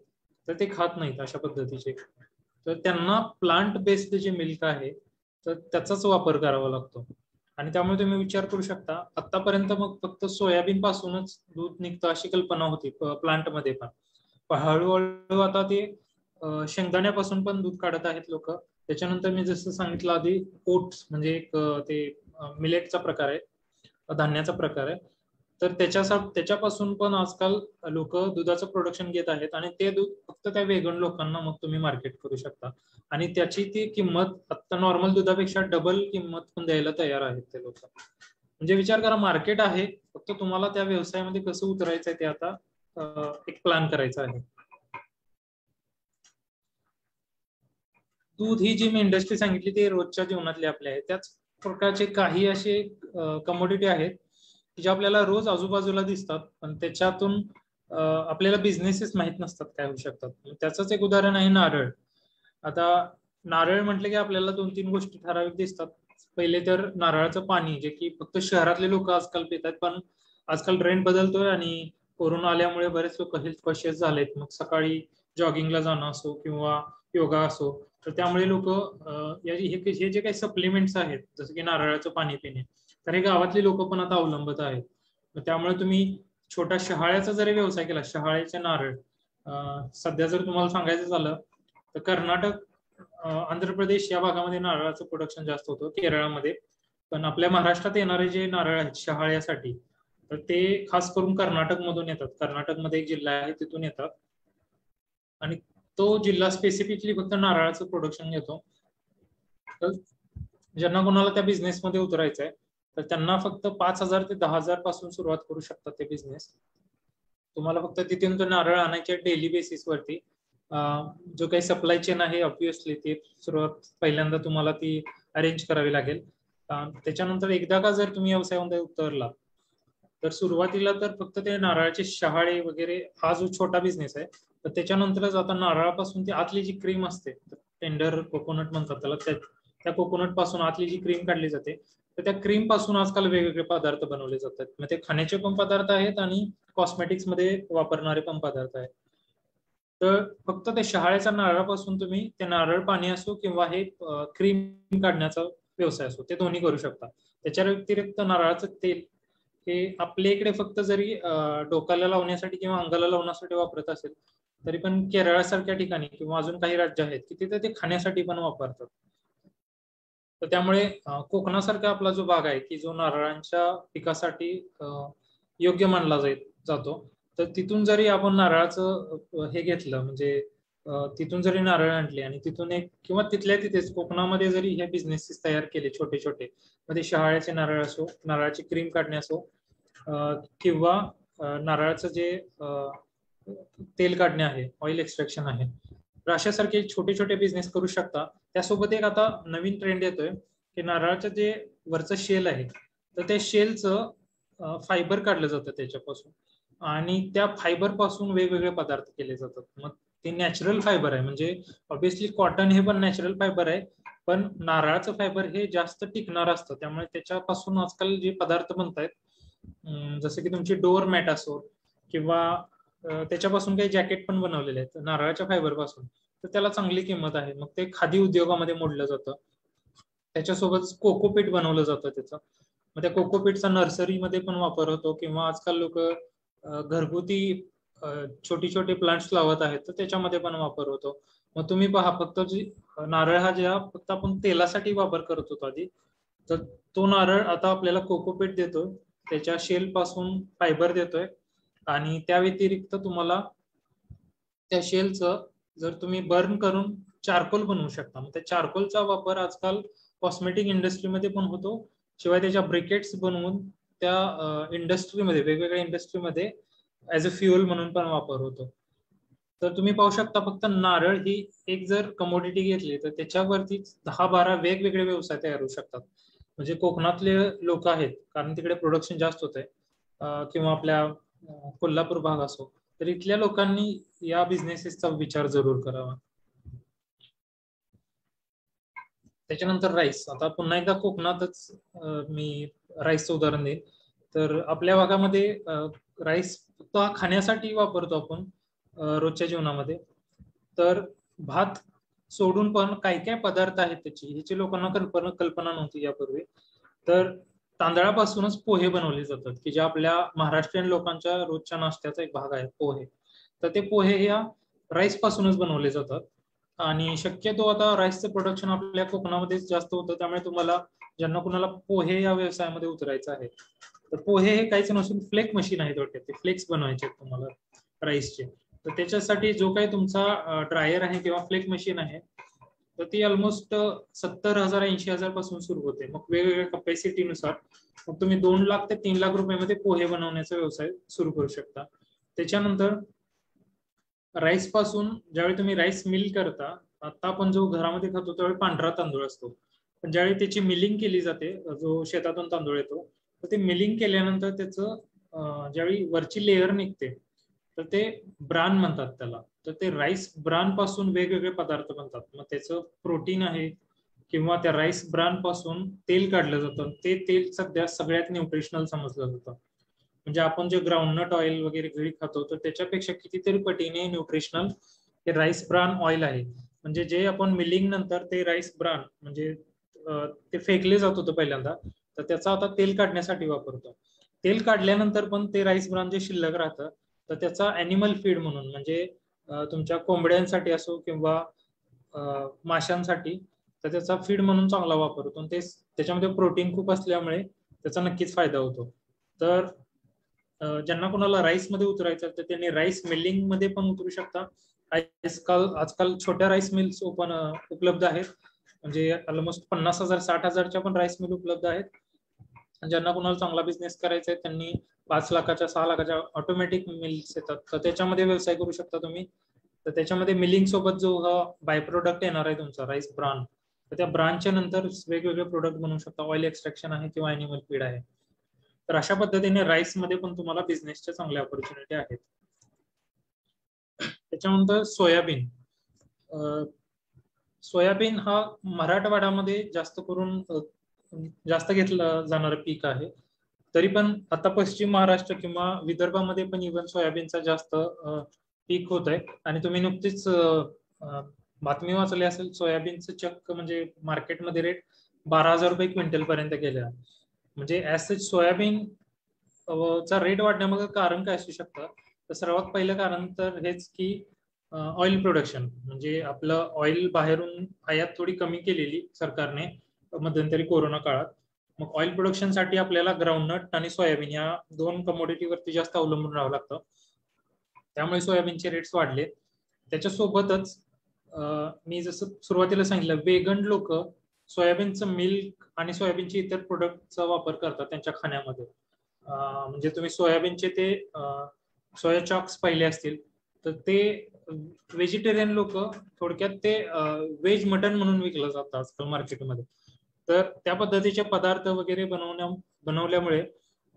तर ते खात नाहीत अशा पद्धतीचे. तर त्यांना प्लांट बेस्ड जे मिल्क आहे तर त्याचाच वापर करावा लागतो. आणि त्यामुळे तुम्ही विचार करू शकता, आतापर्यंत मग फक्त सोयाबीन पासूनच दूध निघतं अशी कल्पना होती प्लांटमध्ये पण हळूहळू आता ते शेंगदाण्यापासून पण दूध काढत आहेत लोक. त्याच्यानंतर मी जसं सांगितलं आधी, ओट्स म्हणजे एक ते मिलेटचा प्रकार आहे, धान्याचा प्रकार आहे, तर त्याच्यापासून पण आजकाल लोक दुधाचं प्रोडक्शन घेत आहेत आणि ते दूध फक्त त्या वेगन लोकांना मग तुम्ही मार्केट करू शकता. आणि त्याची ती किंमत आता नॉर्मल दुधापेक्षा डबल किंमत पण द्यायला तयार आहेत ते लोक. म्हणजे विचार करा, मार्केट आहे, फक्त तुम्हाला त्या व्यवसायामध्ये कसं उतरायचं आहे ते आता एक प्लॅन करायचा आहे. दूध ही जी मी इंडस्ट्री सांगितली ती रोजच्या जीवनातली आपल्या आहे, त्याच प्रकारचे काही असे कमोडिटी आहेत जे आपल्याला रोज आजूबाजूला दिसतात पण त्याच्यातून आपल्याला बिझनेसेस माहित नसतात काय होऊ शकतात. त्याचंच एक उदाहरण आहे नारळ. आता नारळ म्हटलं की आपल्याला 2-3 गोष्टी ठराविक दिसतात. पहिले तर नारळाचं पाणी, जे की फक्त शहरातले लोक आजकाल पितात, पण आजकाल ट्रेंड बदलतोय आणि कोरोना आल्यामुळे बरेच लोक हेल्थ कॉन्शियस झालेत. मग सकाळी जॉगिंगला जाणं असो किंवा योगा असो, तर त्यामुळे लोक हे जे काही सप्लिमेंट्स आहेत जसं की नारळाचं पाणी पिणे, तर हे गावातले लोक पण आता अवलंबत आहेत. त्यामुळे तुम्ही छोटा शहाळ्याचा जरी व्यवसाय केला, शहाळ्याचे नारळ, सध्या जर तुम्हाला सांगायचं झालं तर कर्नाटक, आंध्र प्रदेश या भागामध्ये नारळाचं प्रोडक्शन जास्त होतं, केरळामध्ये. पण आपल्या महाराष्ट्रात येणारे जे नारळ आहेत शहाळ्यासाठी, तर ते खास करून कर्नाटक मधून येतात. कर्नाटकमध्ये एक जिल्हा आहे तिथून येतात आणि तो जिल्हा स्पेसिफिकली फक्त नारळाचं प्रोडक्शन घेतो. तर ज्यांना कोणाला त्या बिझनेसमध्ये उतरायचं आहे तर त्यांना फक्त 5,000 ते 10,000 पासून सुरुवात करू शकतात ते बिझनेस. तुम्हाला फक्त तिथून तो नारळ आणायचे डेली बेसिसवरती. जो काही सप्लाय चेन आहे ऑब्विसली ती सुरुवात पहिल्यांदा तुम्हाला ती अरेंज करावी लागेल. त्याच्यानंतर एकदा का जर तुम्ही व्यवसायामध्ये उतरला तर सुरुवातीला तर फक्त ते नारळाचे शहाळे वगैरे हा जो छोटा बिझनेस आहे, तर त्याच्यानंतरच आता नारळापासून ती आतली जी क्रीम असते, टेंडर कोकोनट म्हणतात त्याला, त्या कोकोनट पासून आतली जी क्रीम काढली जाते, तर त्या क्रीम पासून आजकाल वेगवेगळे पदार्थ बनवले जातात. मग ते खाण्याचे पण पदार्थ आहेत आणि कॉस्मेटिक्स मध्ये वापरणारे पण पदार्थ आहेत. तर फक्त ते शहाळ्याच्या नारळापासून तुम्ही ते नारळ पाणी असो किंवा हे क्रीम काढण्याचा व्यवसाय असो, ते दोन्ही करू शकता. त्याच्या व्यतिरिक्त नारळाचं तेल हे आपल्या इकडे फक्त जरी डोक्याला लावण्यासाठी किंवा अंगाला लावण्यासाठी वापरत असेल, तरी पण केरळासारख्या ठिकाणी किंवा अजून काही राज्य आहेत की तिथे ते खाण्यासाठी पण वापरतात. तर त्यामुळे कोकणासारखा आपला जो भाग आहे की जो नारळांच्या पिकासाठी योग्य मानला जातो, तर तिथून जरी आपण नारळाचं हे घेतलं, म्हणजे तिथून जरी नारळ आणले आणि तिथून एक किंवा तिथल्या तिथेच कोकणामध्ये जरी हे बिझनेसेस तयार केले छोटे छोटे, मध्ये शहाळ्याचे नारळ असो, नारळाची क्रीम काढणे असो, किंवा नारळाचं जे तेल काढणे आहे, ऑइल एक्सट्रॅक्शन आहे, तर अशासारखे छोटे छोटे बिझनेस करू शकता. त्यासोबत एक आता नवीन ट्रेंड येतोय की नारळाचं जे वरचं शेल आहे, तर त्या शेलचं फायबर काढलं जातं त्याच्यापासून आणि त्या फायबर पासून वेगवेगळे पदार्थ केले जातात. मग ते नॅचरल फायबर आहे, म्हणजे ऑब्विसली कॉटन हे पण नॅचरल फायबर आहे, पण नारळाचं फायबर हे जास्त टिकणार असतं. त्यामुळे त्याच्यापासून आजकाल जे पदार्थ बनतायत, जसं की तुमची डोअर मॅट असो किंवा त्याच्यापासून काही जॅकेट पण बनवलेले आहेत नारळाच्या फायबर पासून, तर त्याला चांगली किंमत आहे. मग ते खादी उद्योगामध्ये मोडलं जातं. त्याच्यासोबत कोकोपीट बनवलं जातं त्याचं. मग त्या कोकोपीटचा नर्सरीमध्ये पण वापर होतो किंवा आजकाल लोक घरगुती छोटी छोटी प्लांट्स लावत आहेत, तर त्याच्यामध्ये पण वापर होतो. मग तुम्ही पहा, फक्त जी नारळ हा ज्या फक्त आपण तेलासाठी वापर करत होतो आधी, तर तो नारळ आता आपल्याला कोकोपीट देतोय, त्याच्या शेल पासून फायबर देतोय आणि त्या व्यतिरिक्त तुम्हाला त्या शेलचं जर तुम्ही बर्न करून चारकोल बनवू शकता. मग त्या चारकोलचा वापर आजकाल कॉस्मेटिक इंडस्ट्रीमध्ये पण होतो, शिवाय त्याच्या ब्रिकेट्स बनवून त्या इंडस्ट्रीमध्ये, वेगवेगळ्या इंडस्ट्रीमध्ये ऍज अ फ्युअल म्हणून पण वापर होतो. तर तुम्ही पाहू शकता, फक्त नारळ ही एक जर कमोडिटी घेतली तर त्याच्यावरती 10-12 वेगवेगळे व्यवसाय तयार होऊ शकतात. म्हणजे कोकणातले लोक आहेत, कारण तिकडे प्रोडक्शन जास्त होत आहे, किंवा आपल्या कोल्हापूर भाग असो, तर इथल्या लोकांनी या बिझनेसेसचा विचार जरूर करावा. त्याच्यानंतर राईस. आता पुन्हा एकदा कोकणातच मी राईसचं उदाहरण देईन. तर आपल्या भागामध्ये राईस फक्त हा खाण्यासाठी वापरतो आपण रोजच्या जीवनामध्ये. तर भात सोडून पण काय काय पदार्थ आहेत त्याची, ह्याची लोकांना कल्पना नव्हती यापूर्वी. तर तांदळापासूनच पोहे बनवले जातात, की जे आपल्या महाराष्ट्रीयन लोकांच्या रोजच्या नाश्त्याचा एक भाग आहे पोहे. तर ते पोहे या राईस पासूनच बनवले जातात आणि शक्यतो आता राईसचं प्रोडक्शन आपल्या कोकणामध्येच जास्त होतं. त्यामुळे तुम्हाला ज्यांना कुणाला पोहे या व्यवसायामध्ये उतरायचं आहे, तर पोहे हे काहीच नसून फ्लेक मशीन आहे थोडक्यात. ते फ्लेक्स बनवायचे आहेत तुम्हाला राईसचे. तर त्याच्यासाठी जो काही तुमचा ड्रायर आहे किंवा फ्लेक मशीन आहे, तर ती ऑलमोस्ट 70,000 80,000 पासून सुरू होते. मग वेगवेगळ्या कपॅसिटीनुसार मग तुम्ही 2 लाख ते 3 लाख रुपयामध्ये पोहे बनवण्याचा व्यवसाय सुरू करू शकता. त्याच्यानंतर राईस पासून ज्यावेळी तुम्ही राईस मिल करता, आता आपण जो घरामध्ये खातो त्यावेळी पांढरा तांदूळ असतो, पण ज्यावेळी त्याची मिलिंग केली जाते, जो शेतातून तांदूळ येतो, तर ते मिलिंग केल्यानंतर त्याचं ज्यावेळी वरची लेअर निघते, तर ते ब्रान म्हणतात त्याला. तर ते राईस ब्रान पासून वेगवेगळे पदार्थ बनतात. मग त्याचं प्रोटीन आहे किंवा त्या राईस ब्रान पासून तेल काढलं जातं. ते तेल सगळ्यात न्यूट्रिशनल समजलं जातं. म्हणजे आपण जे ग्राउंडनट ऑइल वगैरे घरी खातो, तर त्याच्यापेक्षा कितीतरी पटीने न्यूट्रिशनल हे राईस ब्रान ऑइल आहे. म्हणजे जे आपण मिलिंग नंतर ते राईस ब्रान म्हणजे ते फेकले जात होतं पहिल्यांदा, तर त्याचा आता तेल काढण्यासाठी वापरतो. तेल काढल्यानंतर पण ते राईस ब्रान जे शिल्लक राहतं, तर त्याचा अॅनिमल फीड म्हणून, म्हणजे तुमच्या कोंबड्यांसाठी असो किंवा माशांसाठी, तर त्याचा फीड म्हणून चांगला वापर होतो. ते त्याच्यामध्ये प्रोटीन खूप असल्यामुळे त्याचा नक्कीच फायदा होतो. तर ज्यांना कोणाला राईस मध्ये उतरायचं तर त्यांनी राईस मिलिंग मध्ये पण उतरू शकता. आजकाल छोट्या राईस मिल्स उपलब्ध आहेत, म्हणजे ऑलमोस्ट 50,000 60,000च्या पण राईस मिल उपलब्ध आहेत. ज्यांना कोणाला चांगला बिझनेस करायचा आहे त्यांनी 5 लाखाच्या 6 लाखाच्या ऑटोमॅटिक मिल्स येतात, तर त्याच्यामध्ये व्यवसाय करू शकता तुम्ही. तर त्याच्यामध्ये मिलिंग सोबत जो बाय प्रोडक्ट येणार आहे तुमचा राईस ब्रान, तर त्या ब्रांचच्या नंतर वेगवेगळे प्रोडक्ट बनवू शकता. ऑइल एक्स्ट्रॅक्शन आहे किंवा अॅनिमल फीड आहे. तर अशा पद्धतीने राईस मध्ये पण तुम्हाला बिझनेसच्या चांगल्या ऑपॉर्च्युनिटी आहेत. त्याच्यानंतर सोयाबीन. सोयाबीन हा मराठवाड्यामध्ये जास्त करून जास्त घेतलं जाणारं पीक आहे. तरी पण आता पश्चिम महाराष्ट्र किंवा विदर्भामध्ये पण इव्हन सोयाबीनचा जास्त पीक होत आहे. आणि तुम्ही नुकतीच बातमी वाचली असेल, सोयाबीनचं चक्क म्हणजे मार्केटमध्ये रेट 12,000 रुपये क्विंटल पर्यंत गेले. म्हणजे ऍज सोयाबीन चा रेट वाढण्यामागे कारण काय असू शकतं, तर सर्वात पहिलं कारण तर हेच की ऑइल प्रोडक्शन. म्हणजे आपलं ऑइल बाहेरून आयात थोडी कमी केलेली सरकारने मध्यंतरी कोरोना काळात. मग ऑइल प्रोडक्शनसाठी आपल्याला ग्राउंडनट आणि सोयाबीन या 2 कमोडिटीवरती जास्त अवलंबून राहावं लागतं. त्यामुळे सोयाबीनचे रेट्स वाढले. त्याच्यासोबतच मी जसं सुरुवातीला सांगितलं, वेगन लोक सोयाबीनचं मिल्क आणि सोयाबीनचे इतर प्रोडक्टचा वापर करतात त्यांच्या खाण्यामध्ये. म्हणजे तुम्ही सोयाबीनचे ते सोया चॉक्स पाहिले असतील, तर ते व्हेजिटेरियन लोक थोडक्यात ते व्हेज मटन म्हणून विकलं जातं आजकाल मार्केटमध्ये. तर त्या पद्धतीचे पदार्थ वगैरे बनवल्यामुळे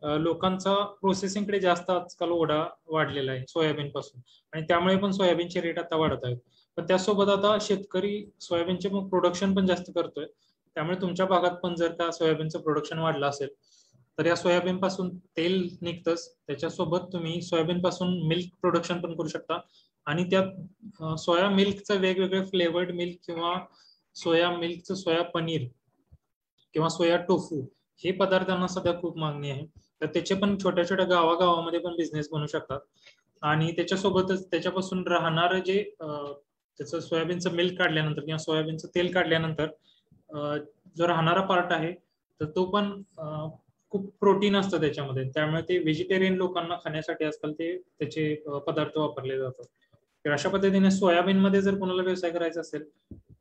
लोकांचा प्रोसेसिंगकडे जास्त आजकाल ओढा वाढलेला आहे सोयाबीन पासून, आणि त्यामुळे पण सोयाबीनचे रेट आता वाढत आहेत. पण त्यासोबत आता शेतकरी सोयाबीनचे प्रोडक्शन पण जास्त करतोय. त्यामुळे तुमच्या भागात पण जर का सोयाबीनचं प्रोडक्शन वाढलं असेल तर या सोयाबीन पासून तेल निघतंच, त्याच्यासोबत तुम्ही सोयाबीन पासून मिल्क प्रोडक्शन पण करू शकता. आणि त्यात सोया मिल्कचं वेगवेगळे फ्लेवर्ड मिल्क किंवा सोया मिल्कचं सोया पनीर किंवा सोया टोफू हे पदार्थांना सध्या खूप मागणी आहे. तर त्याचे पण छोट्या छोट्या गावागावामध्ये पण बिझनेस बनवू शकतात. आणि त्याच्यासोबतच त्याच्यापासून राहणारं जे त्याचं सोयाबीनचं मिल्क काढल्यानंतर किंवा सोयाबीनचं तेल काढल्यानंतर जो राहणारा पार्ट आहे तर तो पण खूप प्रोटीन असतं त्याच्यामध्ये. त्यामुळे ते व्हेजिटेरियन लोकांना खाण्यासाठी आजकाल त्याचे पदार्थ वापरले जातात. तर अशा पद्धतीने सोयाबीन मध्ये जर कोणाला व्यवसाय करायचा असेल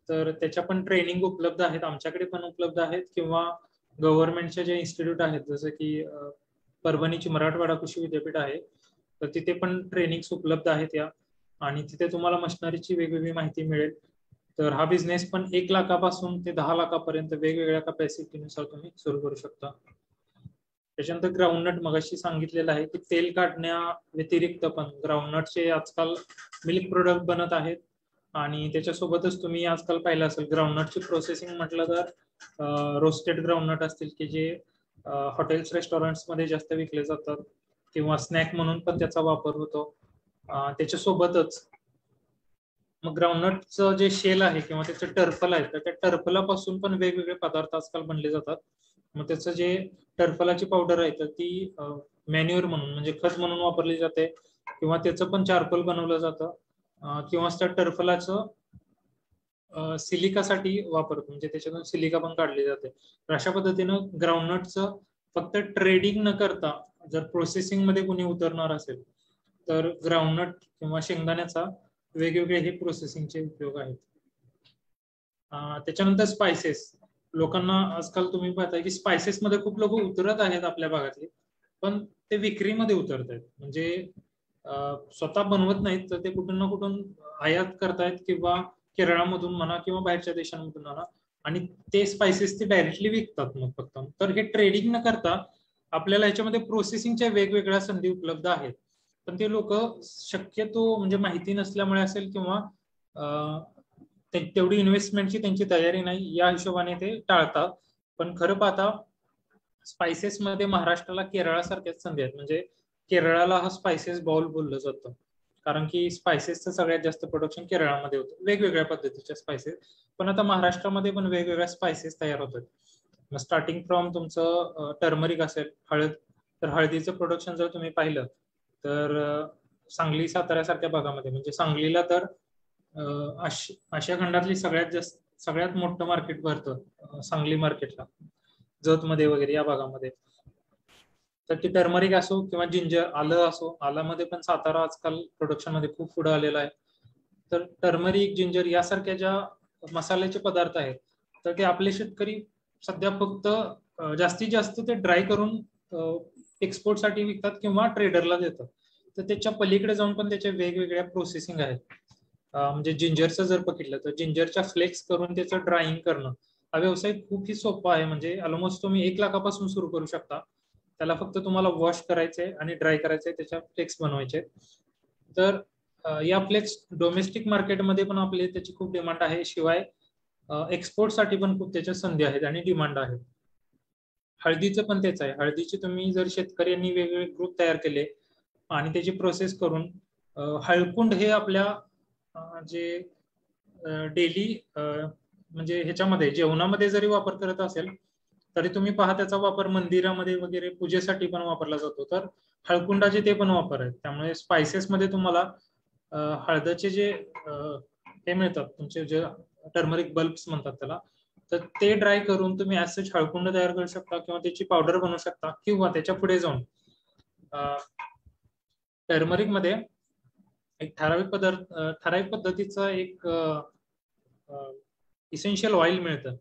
तर त्याच्या पण ट्रेनिंग उपलब्ध आहेत, आमच्याकडे पण उपलब्ध आहेत, किंवा गव्हर्नमेंटचे जे इन्स्टिट्यूट आहेत जसं की परभणीची मराठवाडा कृषी विद्यापीठ आहे, तर तिथे पण ट्रेनिंग उपलब्ध आहेत या. आणि तिथे तुम्हाला मशिनरीची वेगवेगळी माहिती मिळेल. तर हा बिझनेस पण 1 लाखापासून ते 10 लाखापर्यंत वेगवेगळ्या कॅपॅसिटीनुसार तुम्ही सुरू करू शकता. त्याच्यानंतर ग्राउंडनट मगाशी सांगितलेलं आहे की तेल काढण्या व्यतिरिक्त पण ग्राउंडनटचे आजकाल मिल्क प्रोडक्ट बनत आहेत. आणि त्याच्यासोबतच तुम्ही आजकाल पाहिलं असेल ग्राउंडनटची प्रोसेसिंग म्हटलं तर रोस्टेड ग्राउंडनट असतील की जे हॉटेल्स रेस्टॉरंट्स मध्ये जास्त विकले जातात, किंवा स्नॅक म्हणून पण त्याचा वापर होतो. त्याच्यासोबतच मग ग्राउंडनटचं जे शेल आहे किंवा त्याचं टर्फल आहे, तर त्या टर्फलापासून पण वेगवेगळे पदार्थ आजकाल बनले जातात. मग त्याचं जे टर्फलाची पावडर आहे तर ती मॅन्युअर म्हणून म्हणजे खत म्हणून वापरली जाते, किंवा त्याचं पण चारकोल बनवलं जातं, किंवा त्या टर्फलाचं सिलिकासाठी वापरतो, म्हणजे त्याच्यातून सिलिका पण काढली जाते. तर अशा पद्धतीनं ग्राउंडनटचं फक्त ट्रेडिंग न करता जर प्रोसेसिंग मध्ये कोणी उतरणार असेल तर ग्राउंडनट किंवा शेंगदाण्याचा वेगवेगळे हे प्रोसेसिंगचे उपयोग आहेत. त्याच्यानंतर स्पायसेस. लोकांना आजकाल तुम्ही पाहताय की स्पायसेस मध्ये खूप लोक उतरत आहेत आपल्या भागातले, पण ते विक्रीमध्ये उतरत आहेत. म्हणजे स्वतः बनवत नाहीत तर ते कुठून ना कुठून आयात करतायत, किंवा केरळामधून म्हणा किंवा बाहेरच्या देशांमधून म्हणा, आणि ते स्पायसेस ते डायरेक्टली विकतात मग फक्त. तर हे ट्रेडिंग न करता आपल्याला याच्यामध्ये प्रोसेसिंगच्या वेगवेगळ्या संधी उपलब्ध आहेत. पण ते लोक शक्यतो म्हणजे माहिती नसल्यामुळे असेल किंवा तेवढी इन्व्हेस्टमेंटची त्यांची तयारी नाही या हिशोबाने ते टाळतात. पण खरं पाहता स्पायसेस मध्ये महाराष्ट्राला केरळासारख्याच संधी आहेत. म्हणजे केरळाला हा स्पायसेस बाउल बोललं जातं, कारण की स्पायसेसचं सगळ्यात जास्त प्रोडक्शन केरळामध्ये होतं, वेगवेगळ्या पद्धतीच्या स्पायसेस. पण आता महाराष्ट्रामध्ये पण वेगवेगळ्या स्पायसेस तयार होतात. स्टार्टिंग फ्रॉम तुमचं टर्मरिक असेल, हळद, तर हळदीचं प्रोडक्शन जर तुम्ही पाहिलं तर सांगली साताऱ्यासारख्या भागामध्ये, म्हणजे सांगलीला तर आशिया खंडातली सगळ्यात मोठं मार्केट भरतं सांगली मार्केटला, जतमध्ये वगैरे या भागामध्ये. तर ती टर्मरिक असो किंवा जिंजर, आलं असो, आलामध्ये पण सातारा आजकाल प्रोडक्शन मध्ये खूप पुढे आलेला आहे. तर टर्मरिक, जिंजर यासारख्या ज्या मसाल्याचे पदार्थ आहेत तर ते आपले शेतकरी सध्या फक्त जास्तीत जास्त ते ड्राय करून एक्सपोर्टसाठी विकतात किंवा ट्रेडरला देतात. तर त्याच्या पलीकडे जाऊन पण त्याच्या वेगवेगळ्या प्रोसेसिंग आहेत. म्हणजे जिंजरचं जर बघितलं तर जिंजरच्या फ्लेक्स करून त्याचं ड्रायिंग करणं हा व्यवसाय खूप ही सोपा आहे. म्हणजे ऑलमोस्ट तुम्ही 1 लाखापासून सुरू करू शकता. त्याला फक्त तुम्हाला वॉश करायचंय आणि ड्राय करायचंय, त्याच्या फ्लेक्स बनवायचे. तर या फ्लेक्स डोमेस्टिक मार्केटमध्ये पण आपले त्याची खूप डिमांड आहे. शिवाय एक्सपोर्टसाठी पण खूप त्याच्या संधी आहेत आणि डिमांड आहे. हळदीचं पण तेच आहे. हळदीचे तुम्ही जर शेतकऱ्यांनी वेगवेगळे ग्रुप तयार केले आणि त्याची प्रोसेस करून हळकुंड हे आपल्या जे डेली म्हणजे ह्याच्यामध्ये जेवणामध्ये जरी वापर करत असेल तरी तुम्ही पहा त्याचा वापर मंदिरामध्ये वगैरे पूजेसाठी पण वापरला जातो. तर हळकुंडाचे ते पण वापर आहेत. त्यामुळे स्पायसेस मध्ये तुम्हाला हळदीचे जे हे मिळतात तुमचे जे टर्मरिक बल्ब्स म्हणतात त्याला, तर ते ड्राय करून तुम्ही ऍज सच हळकुंड तयार करू शकता किंवा त्याची पावडर बनवू शकता. किंवा त्याच्या पुढे जाऊन टर्मरिक मध्ये एक ठराविक पद्धतीचा एक इसेन्शियल ऑइल मिळतं.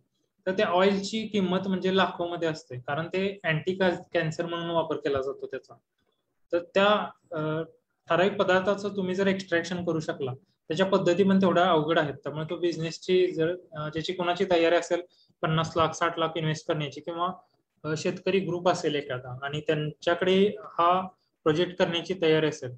तर त्या ऑइलची किंमत म्हणजे लाखोमध्ये असते, कारण ते अँटी कॅन्सर म्हणून वापर केला जातो त्याचा. तर त्या ठराविक पदार्थाचं तुम्ही जर एक्स्ट्रॅक्शन करू शकला, त्याच्या पद्धती पण तेवढ्या अवघड आहेत. त्यामुळे तो बिझनेसची जर ज्याची कोणाची तयारी असेल 50 लाख 60 लाख इन्व्हेस्ट करण्याची, किंवा शेतकरी ग्रुप असेल एखादा आणि त्यांच्याकडे हा प्रोजेक्ट करण्याची तयारी असेल,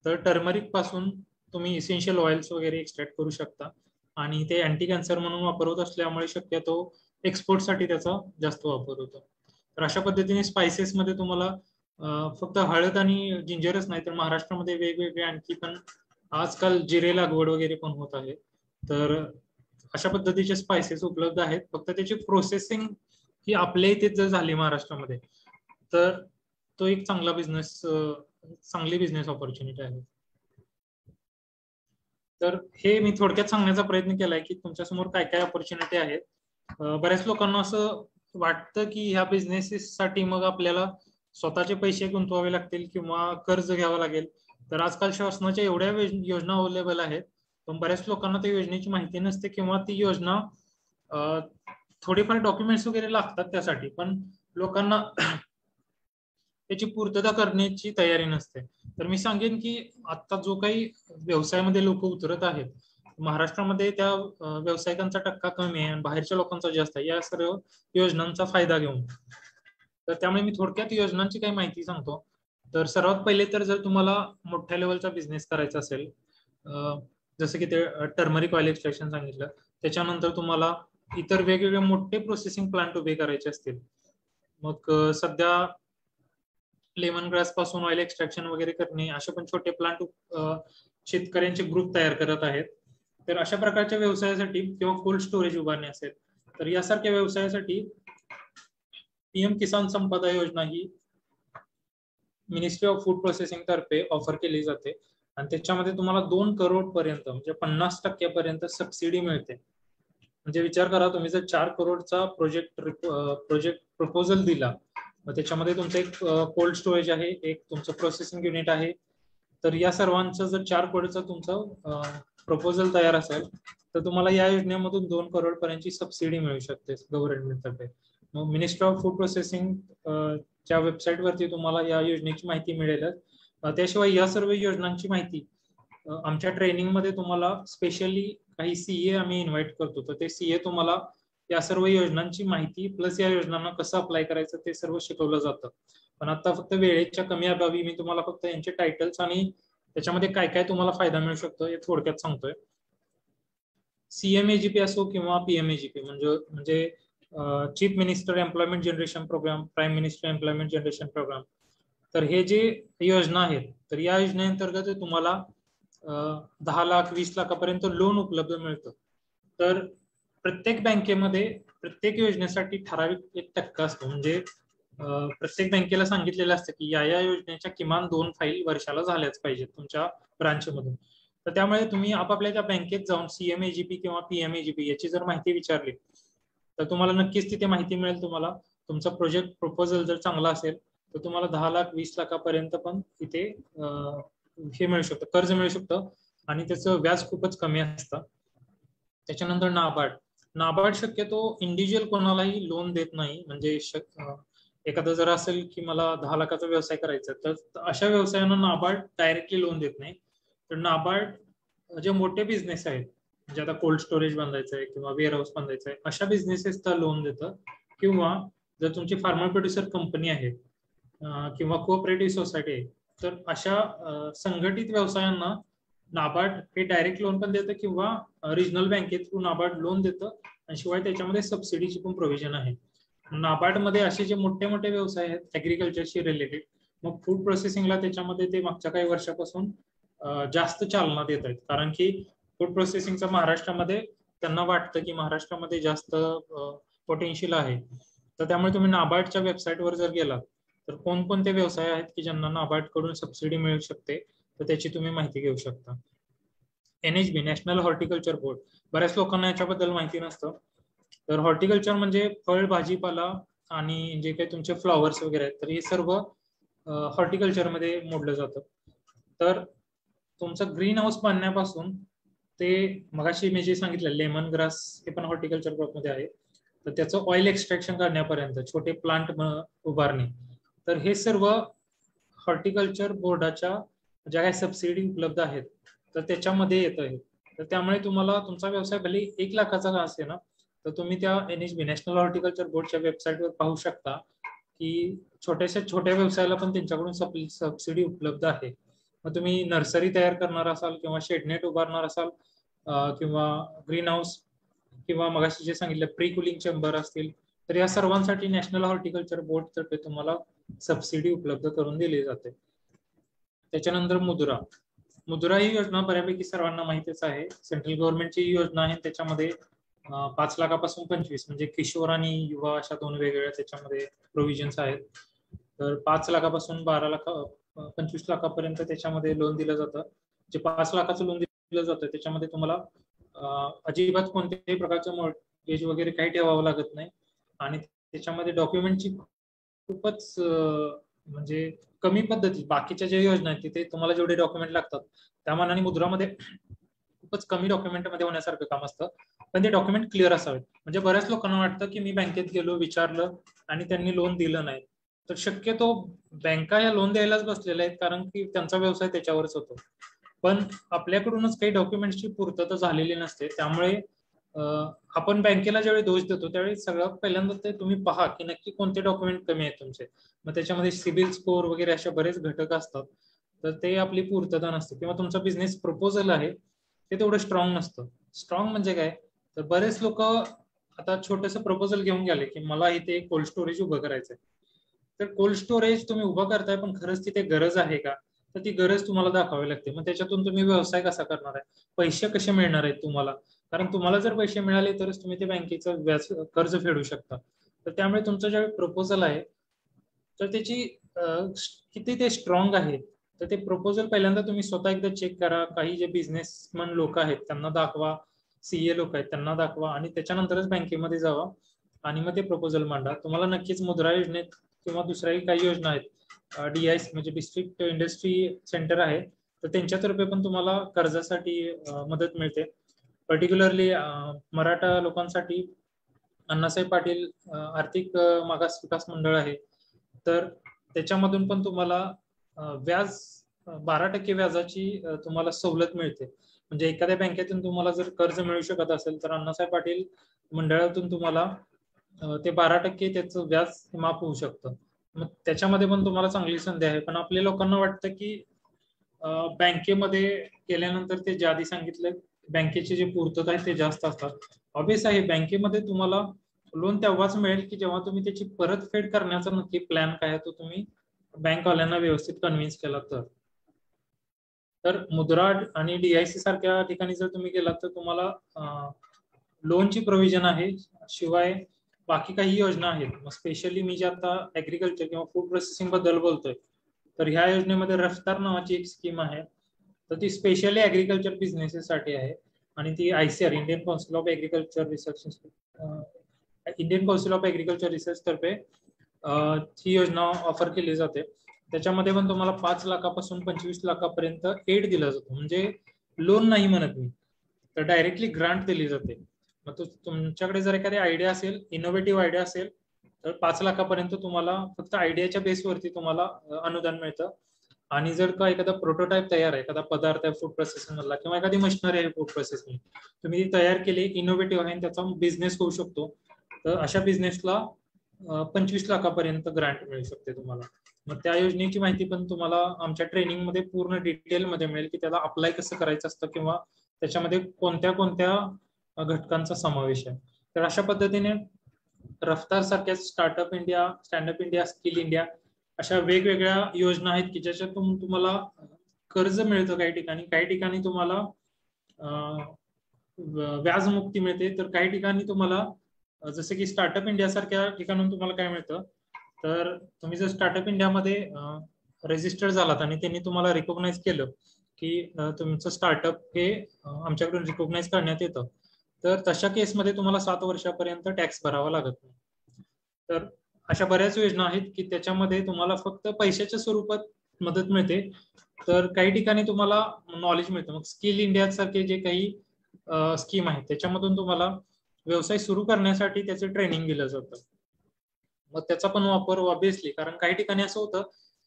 तर टर्मरिक पासून तुम्ही इसेन्शियल ऑइल्स वगैरे एक्स्ट्रॅक्ट करू शकता. आणि ते अँटी कॅन्सर म्हणून वापर होत असल्यामुळे शक्यतो एक्सपोर्टसाठी त्याचा जास्त वापर होतो. तर अशा पद्धतीने स्पायसेस मध्ये तुम्हाला फक्त हळद आणि जिंजरच नाही तर महाराष्ट्रामध्ये वेगवेगळे आणखी पण आजकाल जिरे लागवड वगैरे पण होत आहे. तर अशा पद्धतीचे स्पायसेस उपलब्ध आहेत. फक्त त्याची प्रोसेसिंग ही आपल्या इथे जर झाली महाराष्ट्रामध्ये तर तो एक चांगली बिझनेस ऑपॉर्च्युनिटी आहे. तर हे मी थोडक्यात सांगण्याचा प्रयत्न केलाय की तुमच्यासमोर काय काय ऑपॉर्च्युनिटी आहेत. बऱ्याच लोकांना असं वाटतं की ह्या बिझनेसेससाठी मग आपल्याला स्वतःचे पैसे गुंतवावे लागतील किंवा कर्ज घ्यावं लागेल. तर आजकाल शासनाच्या एवढ्या योजना अवेलेबल आहेत, पण बऱ्याच लोकांना त्या योजनेची माहिती नसते किंवा ती योजना थोडेफार डॉक्युमेंट्स वगैरे लागतात त्यासाठी, पण लोकांना त्याची पूर्तता करण्याची तयारी नसते. तर मी सांगेन की आता जो काही व्यवसायामध्ये लोक उतरत आहेत, महाराष्ट्रामध्ये त्या व्यावसायिकांचा टक्का कमी आहे आणि बाहेरच्या लोकांचा जास्त आहे या सर्व योजनांचा फायदा घेऊन. तर त्यामुळे मी थोडक्यात योजनांची काही माहिती सांगतो. तर सर्वात पहिले तर जर तुम्हाला मोठ्या लेवलचा बिझनेस करायचा असेल, जसं की ते टर्मरिक ऑइल एक्स्ट्रॅक्शन सांगितलं, त्याच्यानंतर तुम्हाला इतर वेगवेगळे मोठे प्रोसेसिंग प्लांट उभे करायचे असतील, मग सध्या लेमन ग्रास पासून ऑइल एक्स्ट्रॅक्शन वगैरे करणे असे पण छोटे प्लांट शेतकऱ्यांचे ग्रुप तयार करत आहेत. तर अशा प्रकारच्या व्यवसायासाठी किंवा कोल्ड स्टोरेज उभारणे असेल तर यासारख्या व्यवसायासाठी पीएम किसान संपदा योजना ही मिनिस्ट्री ऑफ फूड प्रोसेसिंग तर्फे ऑफर केली जाते आणि त्याच्यामध्ये तुम्हाला 2 करोड पर्यंत म्हणजे 50% पर्यंत सबसिडी मिळते. म्हणजे विचार करा, तुम्ही जर 4 करोडचा प्रोजेक्ट प्रपोजल दिला, मग त्याच्यामध्ये तुमचं एक कोल्ड स्टोरेज आहे, एक तुमचं प्रोसेसिंग युनिट आहे, तर या सर्वांचं जर 4 करोडचा तुमचं प्रपोजल तयार असेल तर तुम्हाला या योजनेमधून 2 करोड पर्यंतची सबसिडी मिळू शकते गव्हर्नमेंट तर्फे. मग मिनिस्ट्री ऑफ फूड प्रोसेसिंग च्या वेबसाईट वरती तुम्हाला या योजनेची माहिती मिळेलच. त्याशिवाय या सर्व योजनांची माहिती आमच्या ट्रेनिंग मध्ये तुम्हाला स्पेशली काही सीए आम्ही इन्व्हाइट करतो, तर ते सीए तुम्हाला या सर्व योजनांची माहिती प्लस या योजनांना कसं अप्लाय करायचं ते सर्व शिकवलं जातं. पण आता फक्त वेळेच्या कमी अभावी मी तुम्हाला फक्त यांचे टायटल्स आणि त्याच्यामध्ये काय काय तुम्हाला फायदा मिळू शकतो हे थोडक्यात सांगतोय. सीएमएजीपी असो किंवा पीएमएजीपी म्हणजे chief minister employment generation programme, prime minister employment generation programme, तर हे जे योजना आहेत तर या योजनेअंतर्गत तुम्हाला 10 लाख 20 लाखापर्यंत लोन उपलब्ध मिळतं. तर प्रत्येक बँकेमध्ये प्रत्येक योजनेसाठी ठराविक एक टक्का असतो. म्हणजे प्रत्येक बँकेला सांगितलेलं असतं की या योजनेच्या किमान 2 फाईल वर्षाला झाल्याच पाहिजेत तुमच्या ब्रांचमधून. तर त्यामुळे तुम्ही आपापल्या त्या बँकेत जाऊन सीएमएजीपी किंवा पीएमएजीपी याची जर माहिती विचारली तर तुम्हाला नक्कीच तिथे माहिती मिळेल. तुम्हाला तुमचा प्रोजेक्ट प्रपोजल जर चांगला असेल तर तुम्हाला 10 लाख 20 लाखापर्यंत पण तिथे हे मिळू शकतं, कर्ज मिळू शकतं आणि त्याचं व्याज खूपच कमी असतं. त्याच्यानंतर नाबार्ड शक्यतो इंडिव्हिज्युअल कोणालाही लोन देत नाही. म्हणजे एखादं जर असेल की मला 10 लाखाचा व्यवसाय करायचा, तर अशा व्यवसायांना नाबार्ड डायरेक्टली लोन देत नाही. तर नाबार्ड जे मोठे बिझनेस आहेत, म्हणजे आता कोल्ड स्टोरेज बांधायचं आहे किंवा वेअर हाऊस बांधायचं आहे, अशा बिझनेसेसला लोन देतं. किंवा जर तुमची फार्मर प्रोड्युसर कंपनी आहे किंवा कोऑपरेटिव्ह सोसायटी आहे, तर अशा संघटित व्यवसायांना नाबार्ड हे डायरेक्ट लोन पण देतं किंवा रिजनल बँके थ्रू नाबार्ड लोन देतं. आणि शिवाय त्याच्यामध्ये सबसिडीची पण प्रोव्हिजन आहे. नाबार्ड मध्ये असे जे मोठे मोठे व्यवसाय आहेत ऍग्रिकल्चरशी रिलेटेड, मग फूड प्रोसेसिंगला त्याच्यामध्ये ते मागच्या काही वर्षापासून जास्त चालना देत आहेत. कारण की फूड प्रोसेसिंगचं महाराष्ट्रामध्ये त्यांना वाटतं की महाराष्ट्रामध्ये जास्त पोटेन्शियल आहे. तर त्यामुळे तुम्ही नाबार्डच्या वेबसाईटवर जर गेलात तर कोणकोणते व्यवसाय आहेत की ज्यांना नाबार्ड कडून सबसिडी मिळू शकते, तर त्याची तुम्ही माहिती घेऊ शकता. NHB नॅशनल हॉर्टिकल्चर बोर्ड, बऱ्याच लोकांना याच्याबद्दल माहिती नसतं. तर हॉर्टिकल्चर म्हणजे फळ भाजीपाला आणि जे काही तुमचे फ्लॉवर्स वगैरे आहेत, तर हे सर्व हॉर्टिकल्चर मध्ये मोडलं जातं. तर तुमचं ग्रीन हाऊस बांधण्यापासून ते मगाशी मी जे सांगितलं लेमन ग्रास, हे पण हॉर्टिकल्चर मध्ये आहे, तर त्याचं ऑइल एक्स्ट्रॅक्शन करण्यापर्यंत छोटे प्लांट उभारणे, तर हे सर्व हॉर्टिकल्चर बोर्डाच्या ज्या काही सबसिडी उपलब्ध आहेत तर त्याच्यामध्ये येत आहे. तर त्यामुळे तुम्हाला तुमचा व्यवसाय भले 1 लाखाचा का असे ना, तर तुम्ही त्या NHB नॅशनल हॉर्टिकल्चर बोर्डच्या वेबसाईटवर पाहू शकता की छोट्याशा छोट्या व्यवसायाला पण त्यांच्याकडून सबसिडी उपलब्ध आहे. मग तुम्ही नर्सरी तयार करणार असाल किंवा शेडनेट उभारणार असाल किंवा ग्रीन हाऊस किंवा मगाशी जे सांगितलं प्री कुलिंग चेंबर असतील, तर या सर्वांसाठी नॅशनल हॉर्टिकल्चर बोर्ड तर्फे तुम्हाला सबसिडी उपलब्ध करून दिली जाते. त्याच्यानंतर मुद्रा ही योजना बऱ्यापैकी सर्वांना माहितीच आहे. सेंट्रल गव्हर्नमेंटची ही योजना आहे. त्याच्यामध्ये 5 लाखापासून 25 म्हणजे किशोर आणि युवा अशा 2 वेगवेगळ्या त्याच्यामध्ये प्रोव्हिजन्स आहेत. तर 5 लाखापासून 12 लाख 25 लाखापर्यंत त्याच्यामध्ये लोन दिलं जातं. जे 5 लाखाचं लोन दिलं जातं त्याच्यामध्ये तुम्हाला अजिबात कोणत्याही प्रकारचं मॉर्गेज वगैरे काही ठेवावं लागत नाही. आणि त्याच्यामध्ये डॉक्युमेंटची खूपच म्हणजे कमी पद्धती, बाकीच्या ज्या योजना आहेत तिथे तुम्हाला जेवढे डॉक्युमेंट लागतात त्या मानाने मुद्रामध्ये खूपच कमी डॉक्युमेंट मध्ये होण्यासारखं काम असतं. पण ते डॉक्युमेंट क्लिअर असावेत. म्हणजे बऱ्याच लोकांना वाटतं की मी बँकेत गेलो, विचारलं आणि त्यांनी लोन दिलं नाही. तर शक्यतो बँका या लोन द्यायलाच बसलेल्या आहेत, कारण की त्यांचा व्यवसाय त्याच्यावरच होतो. पण आपल्याकडूनच काही डॉक्युमेंटची पूर्तता झालेली नसते. त्यामुळे आपण बँकेला ज्यावेळी दोष देतो त्यावेळी सगळ्यात पहिल्यांदा ते तुम्ही पहा की नक्की कोणते डॉक्युमेंट कमी आहेत तुमचे. मग त्याच्यामध्ये सिबिल स्कोअर वगैरे अशा बरेच घटक असतात, तर ते आपली पूर्तता नसते. किंवा तुमचा बिझनेस प्रपोजल आहे ते तेवढं स्ट्रॉंग नसतं. स्ट्रॉंग म्हणजे काय, तर बरेच लोक आता छोटंसं प्रपोजल घेऊन गेले की मला इथे कोल्ड स्टोरेज उभं करायचंय. तर कोल्ड स्टोरेज तुम्ही उभं करताय पण खरंच तिथे गरज आहे का, तर ती गरज तुम्हाला दाखवावी लागते. मग त्याच्यातून तुम्ही व्यवसाय कसा करणार आहे, पैसे कसे मिळणार आहेत तुम्हाला, कारण तुम्हाला जर पैसे मिळाले तरच तुम्ही ते बँकेचं व्याज कर्ज फेडू शकता. तर त्यामुळे तुमचं जे प्रपोजल आहे तर त्याची किती ते स्ट्रॉंग आहे, तर ते प्रपोजल पहिल्यांदा तुम्ही स्वतः एकदा चेक करा. काही जे बिझनेसमन लोक आहेत त्यांना दाखवा, CA लोक आहेत त्यांना दाखवा आणि त्याच्यानंतरच बँकेमध्ये जावा आणि मग ते प्रपोजल मांडा. तुम्हाला नक्कीच मुद्रा योजनेत किंवा दुसऱ्याही काही योजना आहेत, DIS म्हणजे डिस्ट्रिक्ट इंडस्ट्री सेंटर आहे, तर त्यांच्यातर्फे पण तुम्हाला कर्जासाठी मदत मिळते. पर्टिक्युलरली मराठा लोकांसाठी अण्णासाहेब पाटील आर्थिक मागास विकास मंडळ आहे, तर त्याच्यामधून पण तुम्हाला व्याज 12% व्याजाची तुम्हाला सवलत मिळते. म्हणजे एखाद्या बँकेतून तुम्हाला जर कर्ज मिळू शकत असेल तर अण्णासाहेब पाटील मंडळातून तुम्हाला ते 12% त्याचं व्याज माफ होऊ शकतं. मग त्याच्यामध्ये पण तुम्हाला चांगली संधी आहे. पण आपल्या लोकांना वाटतं की बँकेमध्ये गेल्यानंतर ते जे आधी सांगितलं बँकेचे जे पूर्तता आहे ते जास्त असतात. ऑब्वियस आहे बँकेमध्ये तुम्हाला लोन तेव्हाच मिळेल की जेव्हा तुम्ही त्याची परतफेड करण्याचा नक्की प्लॅन काय आहे तो तुम्ही बँकवाल्यांना व्यवस्थित कन्व्हिन्स केला तर मुद्रा आणि DIC सारख्या ठिकाणी जर तुम्ही गेलात तर तुम्हाला लोनची प्रोव्हिजन आहे. शिवाय बाकी काही योजना आहेत. मग स्पेशली मी जे आता ऍग्रिकल्चर किंवा फूड प्रोसेसिंग बद्दल बोलतोय, तर ह्या योजनेमध्ये रफ्तार नावाची एक स्कीम आहे. तर ती स्पेशली ऍग्रिकल्चर बिझनेसेस साठी आहे आणि ती ICR Indian council of agriculture research तर्फे ही योजना ऑफर केली जाते. त्याच्यामध्ये पण तुम्हाला 5 लाखापासून 25 लाखापर्यंत एड दिला जातो. म्हणजे लोन नाही म्हणत मी, तर डायरेक्टली ग्रांट दिली जाते. मग तुमच्याकडे जर एखादी आयडिया असेल, इनोव्हेटिव्ह आयडिया असेल, तर 5 लाखापर्यंत तुम्हाला फक्त आयडियाच्या बेसवरती तुम्हाला अनुदान मिळतं. आणि जर का एखादा प्रोटोटाईप तयार आहे, एखादा पदार्थ आहे फूड प्रोसेसिंग मधला किंवा एखादी मशिनरी आहे फूड प्रोसेसिंग, तुम्ही ती तयार केली, इनोव्हेटिव्ह आहे, त्याचा बिझनेस होऊ शकतो, तर अशा बिझनेसला 25 लाखापर्यंत ग्रांट मिळू शकते तुम्हाला. मग त्या योजनेची माहिती पण तुम्हाला आमच्या ट्रेनिंग मध्ये पूर्ण डिटेलमध्ये मिळेल, की त्याला अप्लाय कसं करायचं असतं किंवा त्याच्यामध्ये कोणत्या कोणत्या घटकांचा समावेश आहे. तर अशा पद्धतीने रफ्तार सारख्या startup India, standup India, skill India अशा वेगवेगळ्या योजना आहेत की ज्याच्यातून तुम्हाला कर्ज मिळतं काही ठिकाणी तुम्हाला व्याजमुक्ती मिळते, तर काही ठिकाणी तुम्हाला जसं की स्टार्टअप इंडिया सारख्या ठिकाणून तुम्हाला काय मिळतं, तर तुम्ही जर स्टार्टअप इंडियामध्ये रजिस्टर झालात आणि त्यांनी तुम्हाला रिकॉग्नाइज केलं की तुमचं स्टार्टअप हे आमच्याकडून रिकॉग्नाइज करण्यात येतं, तर तशा केसमध्ये तुम्हाला 7 वर्षापर्यंत टॅक्स भरावा लागत नाही. तर अशा बऱ्याच योजना आहेत की त्याच्यामध्ये तुम्हाला फक्त पैशाच्या स्वरूपात मदत मिळते, तर काही ठिकाणी तुम्हाला नॉलेज मिळतं. मग स्किल इंडिया सारखे जे काही स्कीम आहेत त्याच्यामधून तुम्हाला व्यवसाय सुरू करण्यासाठी त्याचं ट्रेनिंग दिलं जातं. मग त्याचा पण वापर ऑब्विसली, कारण काही ठिकाणी असं होतं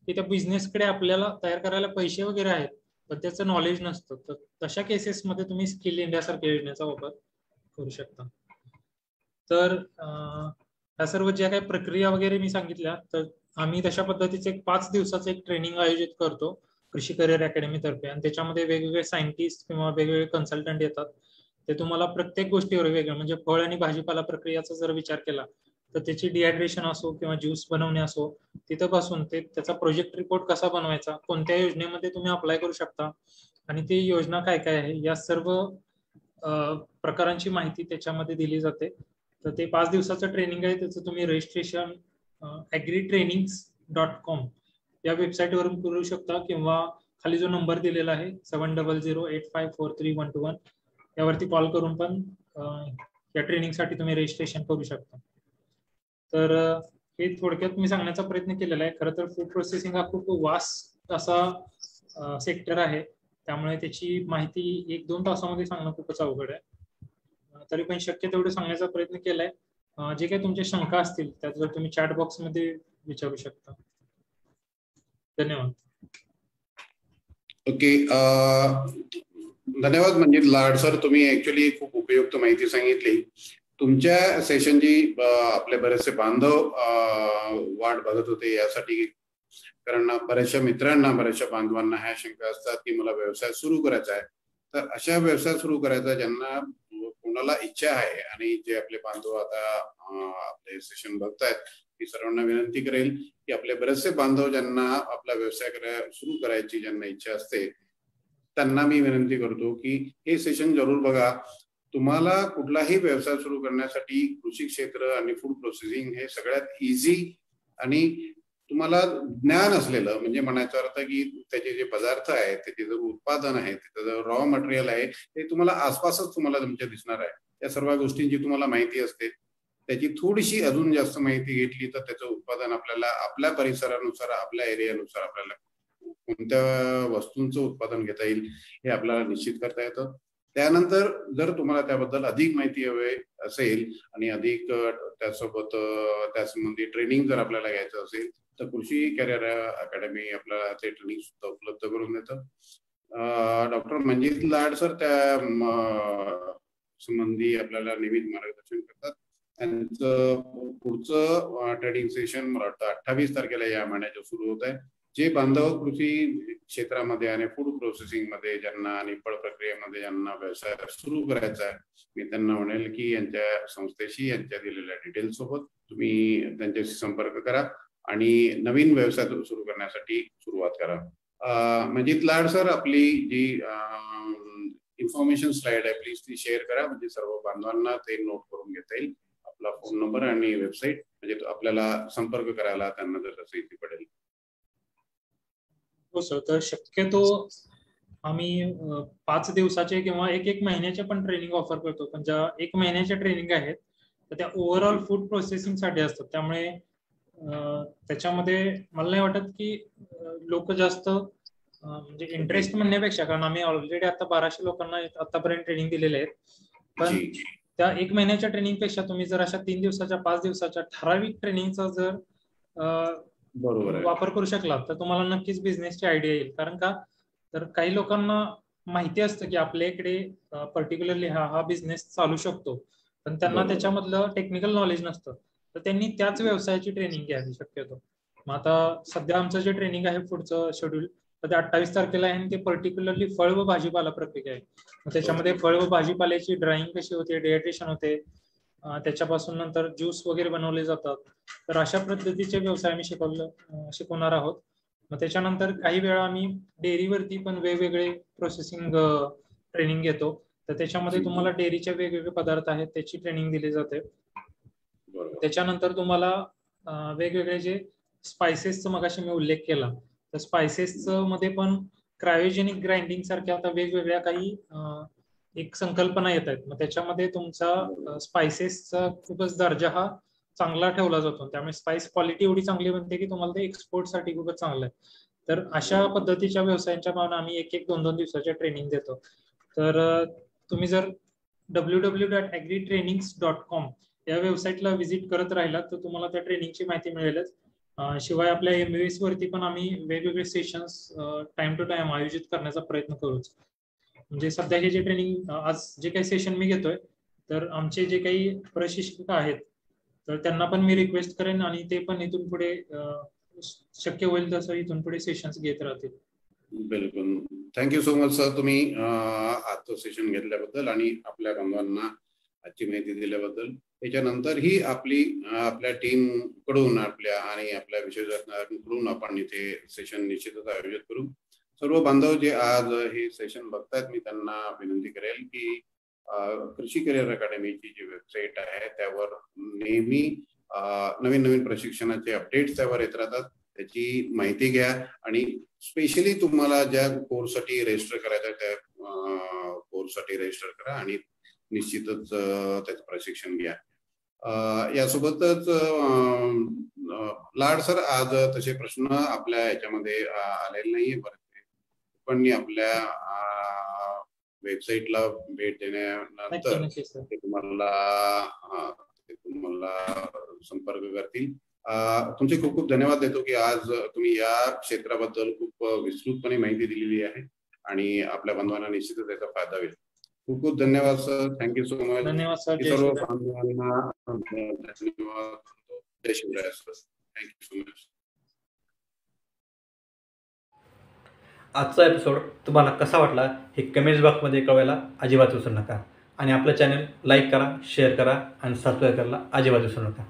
की त्या बिझनेसकडे आपल्याला तयार करायला पैसे वगैरे आहेत पण त्याचं नॉलेज नसतं, तर तशा केसेसमध्ये तुम्ही स्किल इंडिया सारख्या योजनेचा वापर करू शकता. तर ह्या सर्व ज्या काही प्रक्रिया वगैरे मी सांगितल्या, तर आम्ही तशा पद्धतीचे 5 दिवसाचं एक ट्रेनिंग आयोजित करतो कृषी करिअर अकॅडमी तर्फे, आणि त्याच्यामध्ये वेगवेगळे सायंटिस्ट किंवा वेगवेगळे कन्सल्टंट येतात. ते तुम्हाला प्रत्येक गोष्टीवर वेगळं, म्हणजे फळ आणि भाजीपाला प्रक्रियाचा जर विचार केला तर त्याची डिहायड्रेशन असो किंवा ज्यूस बनवणे असो, तिथं पासून ते त्याचा प्रोजेक्ट रिपोर्ट कसा बनवायचा, कोणत्या योजनेमध्ये तुम्ही अप्लाय करू शकता आणि ती योजना काय काय आहे, या सर्व प्रकारांची माहिती त्याच्यामध्ये दिली जाते. तर ते 5 दिवसाचं ट्रेनिंग आहे, त्याचं तुम्ही रजिस्ट्रेशन agritrainings.com या वेबसाईट वरून करू शकता किंवा खाली जो नंबर दिलेला आहे 7008543121 यावरती कॉल करून पण या ट्रेनिंगसाठी तुम्ही रजिस्ट्रेशन करू शकता. तर हे थोडक्यात मी सांगण्याचा प्रयत्न केलेला आहे. खरं तर फूड प्रोसेसिंग हा खूप वास्ट असा सेक्टर आहे, त्यामुळे त्याची माहिती 1-2 तासामध्ये सांगणं खूपच अवघड आहे. तरी पण शक्य तेवढं सांगण्याचा प्रयत्न केलाय. जे काही तुमच्या शंका असतील त्यात जर तुम्ही चॅट बॉक्स मध्ये विचारू शकता. धन्यवाद. ओके, धन्यवाद मंजित लाड सर, तुम्ही ऍक्च्युली खूप उपयुक्त माहिती सांगितली. तुमच्या सेशनची आपले बरेचसे बांधव वाट बघत होते यासाठी, कारण बऱ्याचशा मित्रांना, बऱ्याचशा बांधवांना ह्या शंका असतात की मला व्यवसाय सुरू करायचा आहे. तर अशा व्यवसाय सुरू करायचा ज्यांना कोणाला इच्छा आहे आणि जे आपले बांधव आता आपले सेशन बघतायत, मी सर्वांना विनंती करेल की आपले बरेचसे बांधव ज्यांना आपला व्यवसाय सुरू करायची ज्यांना इच्छा असते त्यांना मी विनंती करतो की हे सेशन जरूर बघा. तुम्हाला कुठलाही व्यवसाय सुरू करण्यासाठी कृषी क्षेत्र आणि फूड प्रोसेसिंग हे सगळ्यात इझी आणि तुम्हाला ज्ञान असलेलं, म्हणजे म्हणायचा अर्थ की त्याचे जे पदार्थ आहेत, त्याचे जे उत्पादन आहे, त्याचं जे रॉ मटेरियल आहे ते तुम्हाला आसपासच तुम्हाला तुमच्या दिसणार आहे. या सर्व गोष्टींची तुम्हाला माहिती असते, त्याची थोडीशी अजून जास्त माहिती घेतली तर त्याचं उत्पादन आपल्याला आपल्या परिसरानुसार, आपल्या एरियानुसार आपल्याला कोणत्या वस्तूंचं उत्पादन घेता येईल हे आपल्याला निश्चित करता येतं. त्यानंतर जर तुम्हाला त्याबद्दल अधिक माहिती हवी असेल आणि अधिक त्यासोबत त्यासंबंधी ट्रेनिंग जर आपल्याला घ्यायचं असेल तर कृषी करिअर अकॅडमी आपल्याला ते ट्रेनिंग सुद्धा उपलब्ध करून देतं. डॉक्टर मंजित लाड सर त्या संबंधी आपल्याला नेहमीच मार्गदर्शन करतात. त्यांचं पुढचं ट्रेनिंग सेशन मला वाटतं 28 तारखेला या महिन्याच्या सुरू होत आहे. जे बांधव कृषी क्षेत्रामध्ये आणि फूड प्रोसेसिंग मध्ये ज्यांना आणि फळ प्रक्रियेमध्ये ज्यांना व्यवसाय सुरू करायचा आहे, मी त्यांना म्हणेल की यांच्या संस्थेशी, यांच्या दिलेल्या डिटेल्स सोबत तुम्ही त्यांच्याशी संपर्क करा आणि नवीन व्यवसाय सुरू करण्यासाठी सुरुवात करा. मंजित लाड सर, आपली जी इन्फॉर्मेशन स्लाइड आहे प्लीज ती शेअर करा, म्हणजे सर्व बांधवांना ते नोट करून घेता येईल. आपला फोन नंबर आणि वेबसाईट, म्हणजे आपल्याला संपर्क करायला त्यांना जर असं इथे पडेल. हो सर, तर शक्यतो आम्ही 5 दिवसाचे किंवा 1 महिन्याचे पण ट्रेनिंग ऑफर करतो, पण ज्या 1 महिन्याच्या ट्रेनिंग आहेत तर त्या ओव्हरऑल फूड प्रोसेसिंग साठी असतात. त्यामुळे त्याच्यामध्ये मला नाही वाटत की लोक जास्त म्हणजे इंटरेस्ट म्हणण्यापेक्षा, कारण आम्ही ऑलरेडी आता 1200 लोकांना आतापर्यंत ट्रेनिंग दिलेले आहेत, पण त्या 1 महिन्याच्या ट्रेनिंगपेक्षा तुम्ही जर अशा 3 दिवसाच्या 5 दिवसाच्या ठराविक ट्रेनिंगचा जर बरोबर आहे. वापर करू शकला तर तुम्हाला नक्कीच बिझनेसची आयडिया येईल. कारण का तर काही लोकांना माहिती असतं की आपल्या इकडे पर्टिक्युलरली हा बिझनेस चालू शकतो, पण त्यांना बरोबर. त्याच्यामधलं टेक्निकल नॉलेज नसतं, तर त्यांनी त्याच व्यवसायाची ट्रेनिंग घ्यावी शक्यतो. मग आता सध्या आमचं जे ट्रेनिंग आहे पुढचं शेड्यूल तर ते 28 तारखेला आहे आणि ते पर्टिक्युलरली फळ व भाजीपाला प्रक्रिया आहे. मग त्याच्यामध्ये फळ व भाजीपाल्याची ड्राइंग कशी होते, डिहायड्रेशन होते, त्याच्यापासून नंतर ज्यूस वगैरे बनवले जातात. तर अशा पद्धतीचे व्यवसाय आम्ही शिकवणार आहोत. मग त्याच्यानंतर काही वेळा आम्ही डेअरीवरती पण वेगवेगळे प्रोसेसिंग ट्रेनिंग घेतो. तर त्याच्यामध्ये तुम्हाला डेअरीचे वेगवेगळे पदार्थ आहेत त्याची ट्रेनिंग दिली जाते. बरोबर. त्याच्यानंतर तुम्हाला वेगवेगळे जे स्पायसेसचा मगाशी मी उल्लेख केला, तर स्पायसेसचं मध्ये पण क्रायोजेनिक ग्राइंडिंग सारख्या आता वेगवेगळ्या काही एक संकल्पना येत आहेत. मग त्याच्यामध्ये तुमचा स्पायसेसचा खूपच दर्जा हा चांगला ठेवला जातो. त्यामुळे स्पाइस क्वालिटी एवढी चांगली बनते की तुम्हाला ते एक्सपोर्टसाठी खूपच चांगलं आहे. तर अशा पद्धतीच्या व्यवसायांच्या भावना आम्ही 1-1, 2-2 दिवसाच्या ट्रेनिंग देतो. तर तुम्ही जर www.agritrainings.com या वेबसाईटला व्हिजिट करत राहिलात तर तुम्हाला त्या ट्रेनिंगची माहिती मिळेलच. शिवाय आपल्या MUS वरती पण आम्ही वेगवेगळे सेशन्स टाइम टू टाइम आयोजित करण्याचा प्रयत्न करूच. म्हणजे सध्या हे जे ट्रेनिंग आज जे काही सेशन मी घेतोय तर आमचे जे काही प्रशिक्षक आहेत तर त्यांना पण मी रिक्वेस्ट करेन आणि ते पण इथून पुढे शक्य होईल तसं इथून पुढे सेशन्स घेत राहतील. बिलकुल. थँक्यू सो मच सर, तुम्ही आजचं सेशन घेतल्याबद्दल आणि आपल्या बांधवांना आजची माहिती दिल्याबद्दल. त्याच्यानंतर ही आपल्या टीम कडून आणि आपल्या विशेषज्ञांकडून आपण इथे सेशन निश्चितच आयोजित करू. सर्व बांधव जे आज हे सेशन बघतात मी त्यांना विनंती करेल की कृषी करिअर अकॅडमीची जी वेबसाईट आहे त्यावर नेहमी नवीन प्रशिक्षणाचे अपडेट्स त्यावर येत राहतात. त्याची माहिती घ्या आणि स्पेशली तुम्हाला ज्या कोर्ससाठी रजिस्टर करायचं त्या कोर्ससाठी रजिस्टर करा आणि निश्चितच त्याचं प्रशिक्षण घ्या. यासोबतच लाड सर, आज तसे प्रश्न आपल्या याच्यामध्ये आलेले नाहीये, पण आपल्या वेबसाईटला भेट देण्यानंतर ते तुम्हाला संपर्क करतील. तुमचे खूप खूप धन्यवाद देतो की आज तुम्ही या क्षेत्राबद्दल खूप विस्तृतपणे माहिती दिलेली आहे आणि आपल्या बांधवांना निश्चितच त्याचा फायदा होईल. खूप खूप धन्यवाद सर. Thank you so much. धन्यवाद सर. सर्व बांधवांना धन्यवाद. जय Shivray sir. Thank you so much. आजचा एपिसोड तुम्हाला कसा वाटला हे कमेंट्स बॉक्समध्ये कळवायला अजिबात विसरू नका आणि आपलं चॅनल लाईक करा, शेअर करा आणि सबस्क्राईब करायला अजिबात विसरू नका.